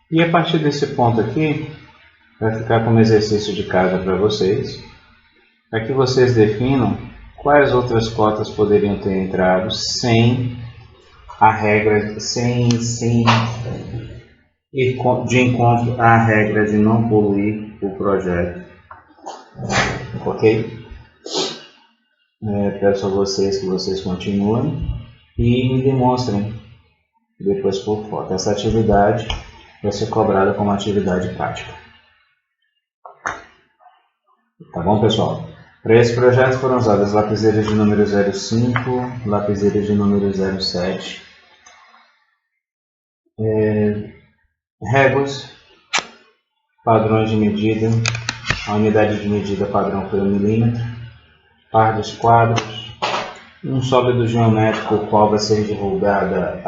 E a partir desse ponto aqui, vai ficar como exercício de casa para vocês, para que vocês definam quais outras cotas poderiam ter entrado sem a regra, sem ir de encontro à regra de não poluir o projeto. Ok? Peço a vocês que vocês continuem e me demonstrem depois por foto. Essa atividade vai ser cobrada como atividade prática. Tá bom, pessoal? Para esse projeto foram usadas lapiseiras de número 05, lapiseiras de número 07, réguas, padrões de medida, a unidade de medida padrão foi 1 milímetro, par dos quadros, um sólido geométrico, o qual vai ser divulgada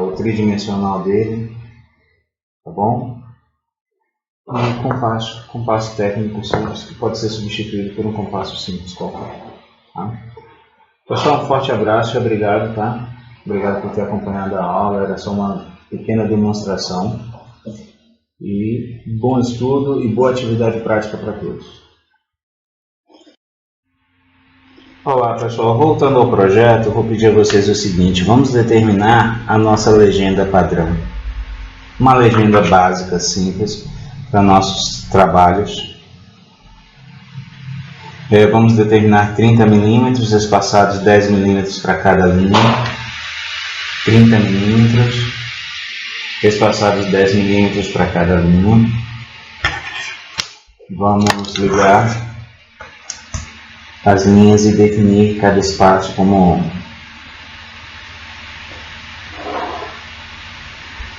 o tridimensional dele, tá bom? E um compasso técnico simples, que pode ser substituído por um compasso simples qualquer. Tá? Pessoal, um forte abraço e obrigado, tá? Obrigado por ter acompanhado a aula, era só uma pequena demonstração. E bom estudo e boa atividade prática para todos. Olá pessoal, voltando ao projeto, eu vou pedir a vocês o seguinte, vamos determinar a nossa legenda padrão. Uma legenda básica, simples, para nossos trabalhos. Vamos determinar 30 milímetros, espaçados 10 milímetros para cada linha. 30 milímetros, espaçados 10 milímetros para cada linha. Vamos ligar as linhas e definir cada espaço como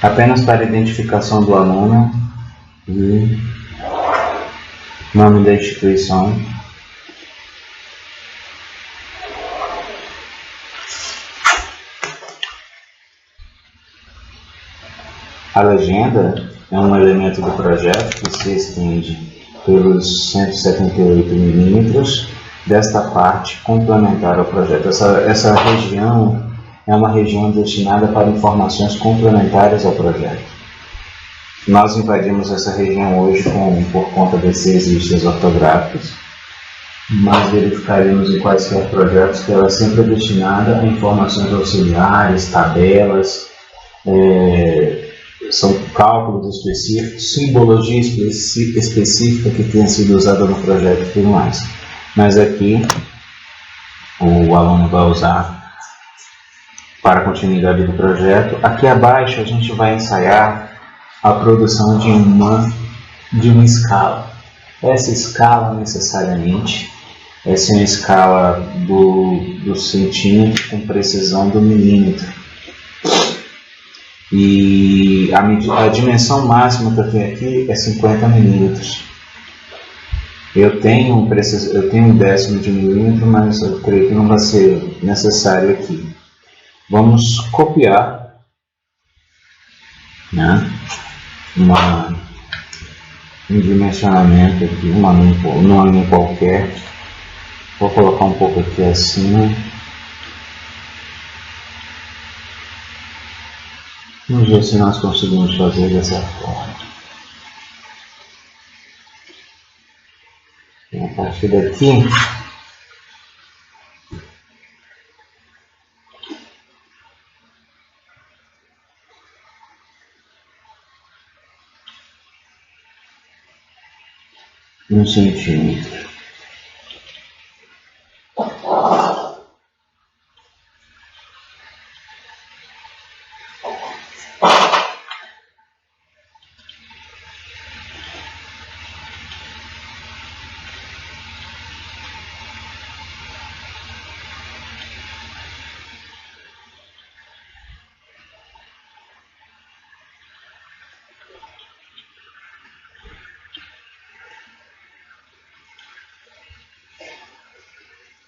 apenas para identificação do aluno e nome da instituição. A legenda é um elemento do projeto que se estende pelos 178 milímetros desta parte complementar ao projeto. Essa região é uma região destinada para informações complementares ao projeto. Nós invadimos essa região hoje por conta desses listas ortográficas, mas verificaremos em quaisquer projetos que ela sempre é destinada a informações auxiliares, tabelas, são cálculos específicos, simbologia específica que tenha sido usada no projeto e tudo mais. Mas aqui o aluno vai usar para a continuidade do projeto. Aqui abaixo a gente vai ensaiar a produção de uma escala. Essa escala necessariamente é uma escala do centímetro com precisão do milímetro. E a dimensão máxima que eu tenho aqui é 50 milímetros. Eu tenho um décimo de milímetro, mas eu creio que não vai ser necessário aqui. Vamos copiar né? Um dimensionamento aqui, uma linha qualquer. Vou colocar um pouco aqui acima. Vamos ver se nós conseguimos fazer dessa forma. A partir daqui, um centímetro.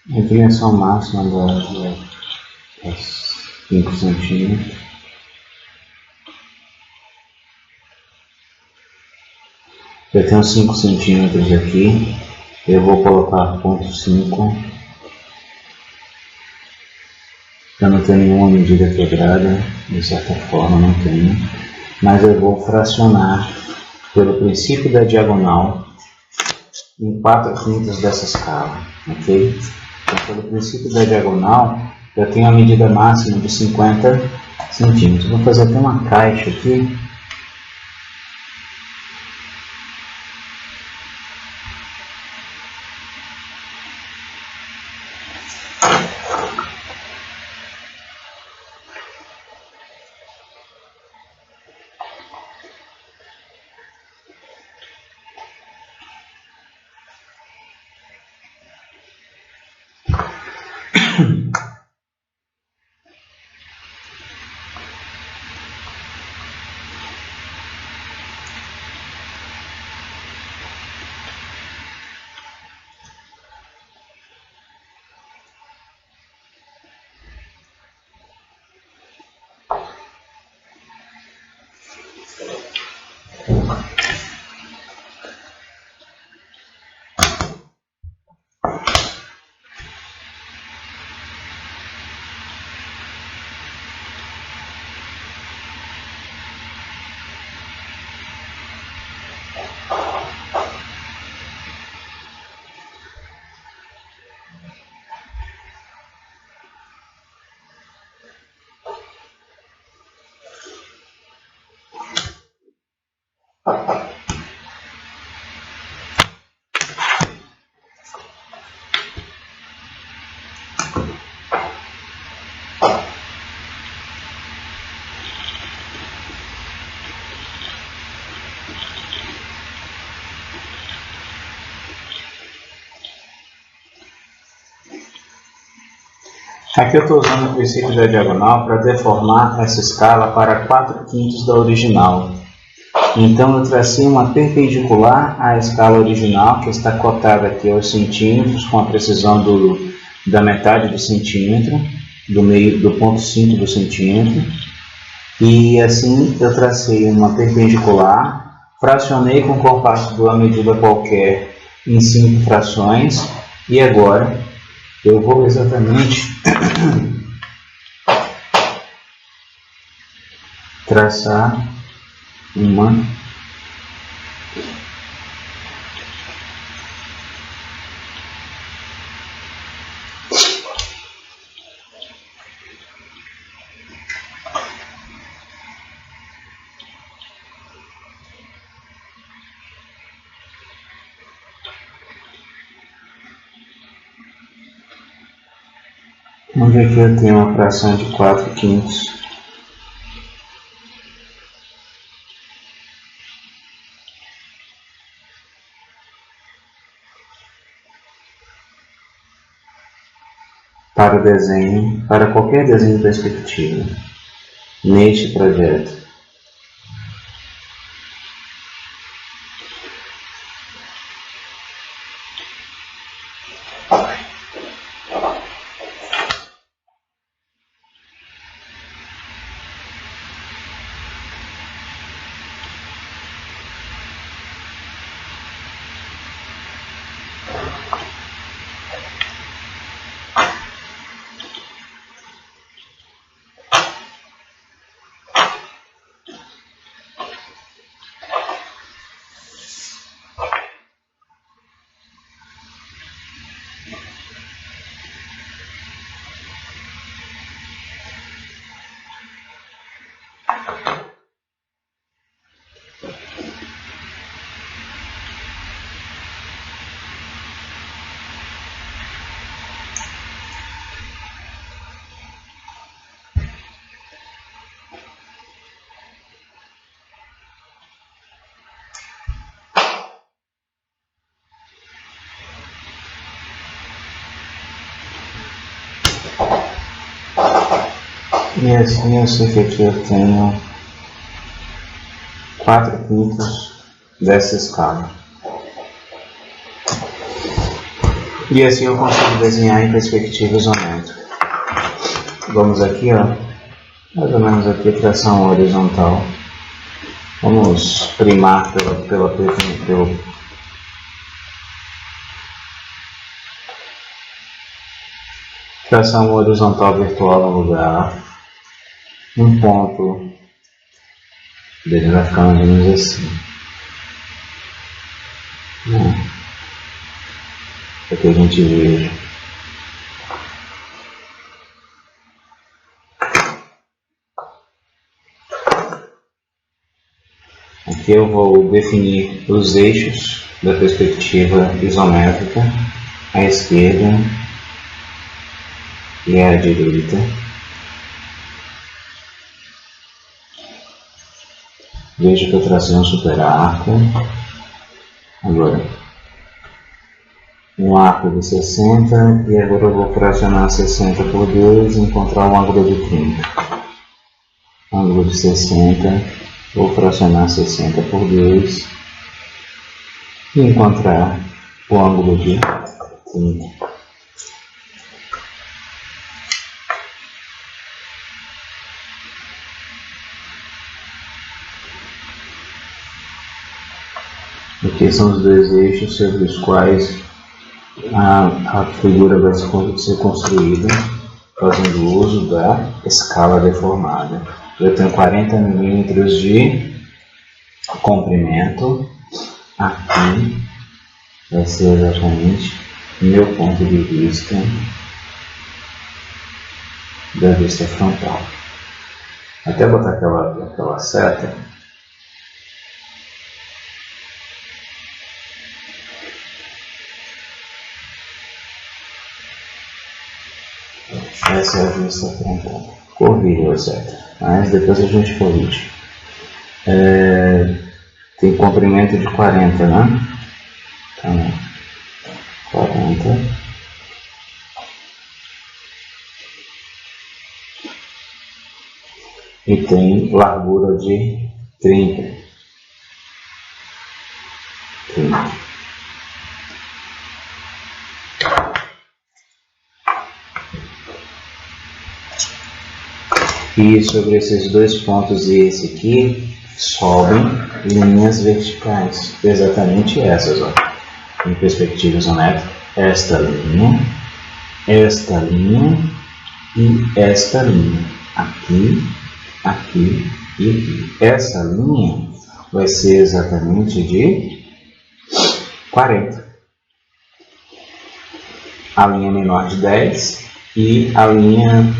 A dimensão máxima das 5 centímetros. Eu tenho 5 centímetros aqui. Eu vou colocar 0,5. Eu não tenho nenhuma medida quebrada, de certa forma não tenho. Mas eu vou fracionar pelo princípio da diagonal em 4/5 dessa escala, ok? Então, pelo princípio da diagonal, eu tenho a medida máxima de 50 centímetros. Vou fazer até uma caixa aqui. Aqui eu estou usando o princípio da diagonal para deformar essa escala para 4/5 da original. Então eu tracei uma perpendicular à escala original, que está cotada aqui aos centímetros, com a precisão da metade do centímetro, do meio do 0,5 do centímetro. E assim eu tracei uma perpendicular, fracionei com o compasso de uma medida qualquer em 5 frações, e agora eu vou exatamente traçar uma onde aqui eu tenho uma fração de 4/5. Para o desenho, para qualquer desenho de perspectiva, neste projeto. E assim eu sei que aqui eu tenho 4/5 dessa escala. E assim eu consigo desenhar em perspectiva isométrica. Vamos aqui, ó, mais ou menos aqui a tração horizontal. Vamos primar pela tração horizontal virtual no lugar. Um ponto dele vai ficar mais ou menos assim. Para que a gente veja. Aqui eu vou definir os eixos da perspectiva isométrica, à esquerda e à direita. Veja que eu tracei um superarco. Agora, um arco de 60 e agora eu vou fracionar 60 por 2 e encontrar um ângulo de 30. Ângulo de 60, vou fracionar 60 por 2 e encontrar o ângulo de 30. Aqui são os dois eixos sobre os quais a figura vai ser construída fazendo uso da escala deformada. Eu tenho 40 milímetros de comprimento. Aqui vai ser exatamente o meu ponto de vista da vista frontal. Até botar aquela seta. Essa é a vista frontal. Corrige a seta, mas depois a gente corrige. Tem comprimento de 40, né? Então, 40. E tem largura de 30. E sobre esses dois pontos e esse aqui, sobem linhas verticais, exatamente essas, ó, em perspectiva isométrica, esta linha e esta linha, aqui e aqui. Essa linha vai ser exatamente de 40. A linha menor de 10 e a linha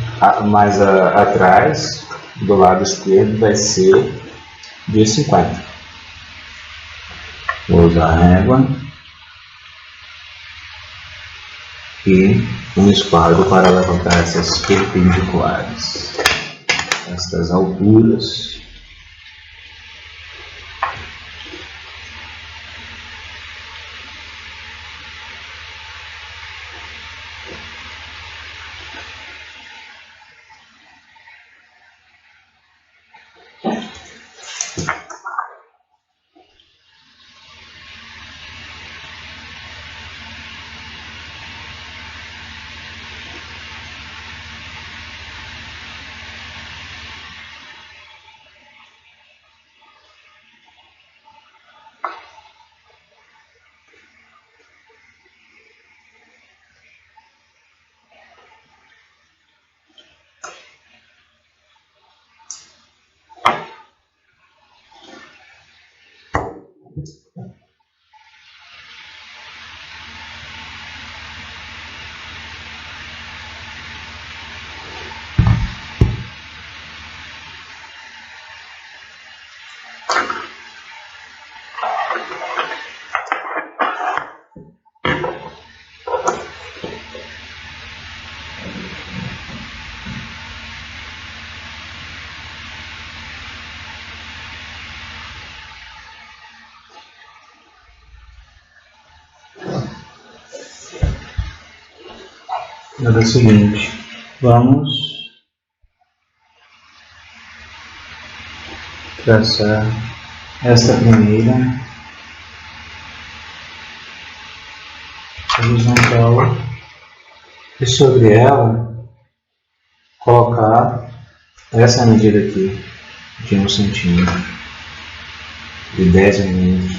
mais atrás, do lado esquerdo, vai ser de 50. Vou usar a régua e um esquadro para levantar essas perpendiculares, estas alturas. É o seguinte, vamos traçar esta primeira horizontal e sobre ela colocar essa medida aqui de 1 centímetro, de 10 milímetros,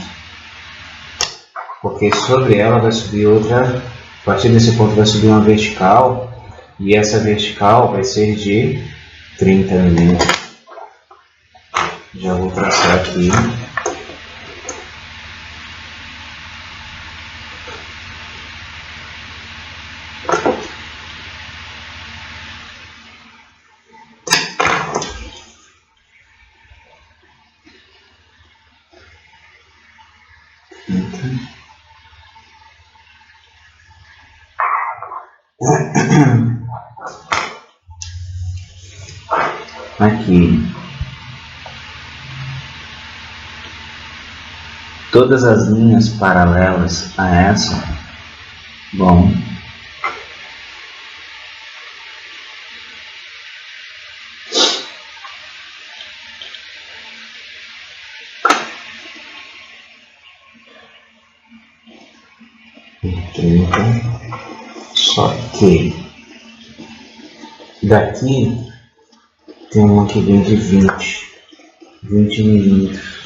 porque sobre ela vai subir outra, a partir desse ponto vai subir uma vertical, e essa vertical vai ser de 30 milímetros. Já vou traçar aqui. Aqui. Todas as linhas paralelas a essa vão só que daqui tem uma que vem de 20 milímetros.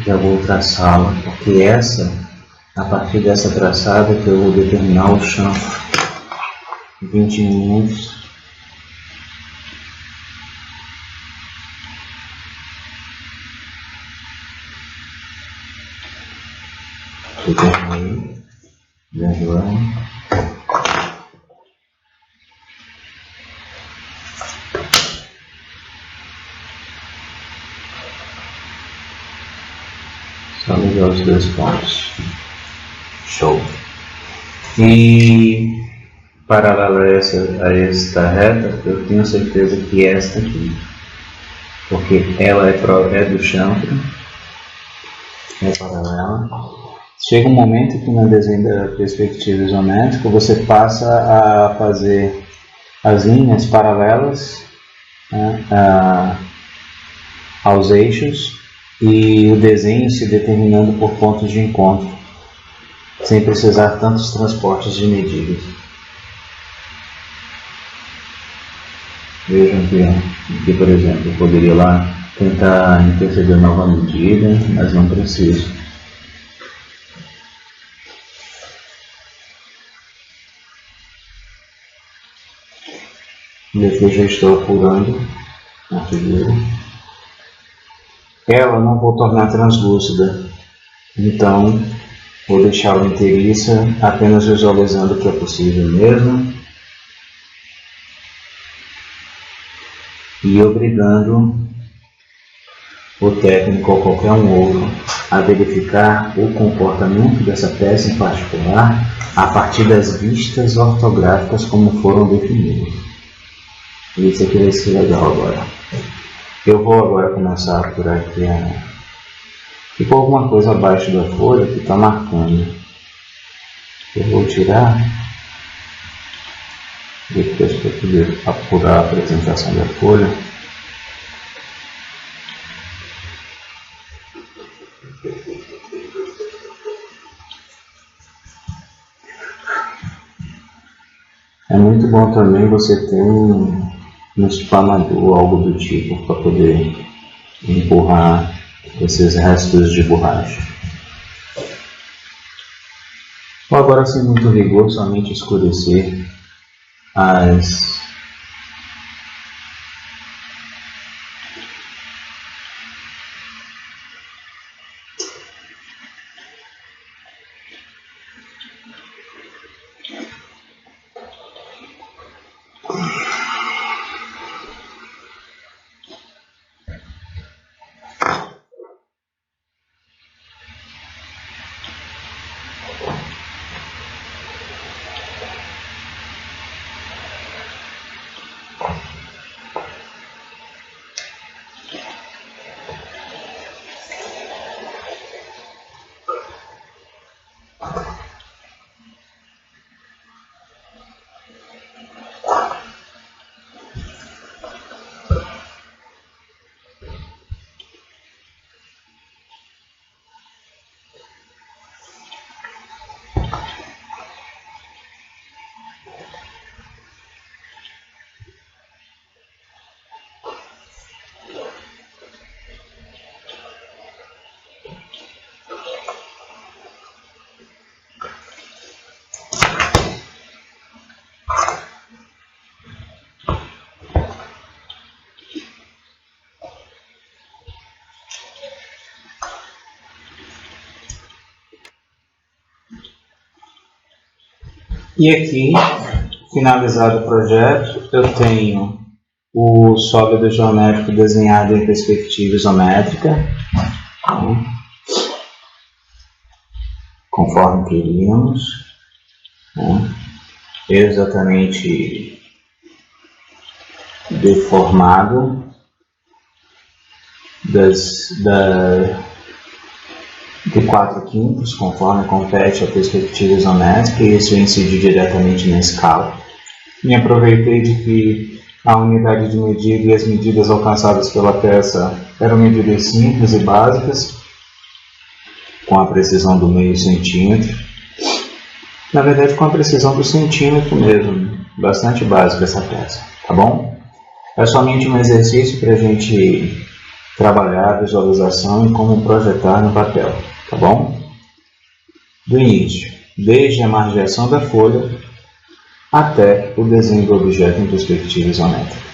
Já vou traçá-la, porque a partir dessa traçada que eu vou determinar o chanfro. 20 milímetros. Determinei. Gravando. Só ligar os dois pontos. Show. E paralela a esta reta, eu tenho certeza que esta aqui, porque ela é do chanfro, é paralela. Chega um momento que no desenho da perspectiva isométrica você passa a fazer as linhas paralelas, né, aos eixos, e o desenho se determinando por pontos de encontro, sem precisar tantos transportes de medidas. Vejam que aqui, por exemplo, eu poderia lá tentar interceder nova medida, mas não preciso. E aqui eu já estou apurando a figura. Ela não vou tornar translúcida, então vou deixá-la inteiriça, apenas visualizando o que é possível mesmo e obrigando o técnico ou qualquer um outro a verificar o comportamento dessa peça em particular a partir das vistas ortográficas como foram definidas. Isso aqui vai ser legal agora. Eu vou agora começar a apurar aqui ficou alguma coisa abaixo da folha que está marcando. Eu vou tirar depois para poder apurar a apresentação da folha. É muito bom também você ter um espanador, algo do tipo, para poder empurrar esses restos de borracha. Ou agora, sem muito rigor, somente escurecer as E aqui, finalizado o projeto, eu tenho o sólido geométrico desenhado em perspectiva isométrica, conforme queríamos, exatamente deformado de 4/5, conforme compete a perspectiva isométrica, e isso eu incidi diretamente na escala. Me aproveitei de que a unidade de medida e as medidas alcançadas pela peça eram medidas simples e básicas, com a precisão do meio centímetro. Na verdade, com a precisão do centímetro mesmo, bastante básica essa peça, tá bom? É somente um exercício para a gente trabalhar a visualização e como projetar no papel, tá bom? Do início, desde a margeação da folha até o desenho do objeto em perspectiva isométrica.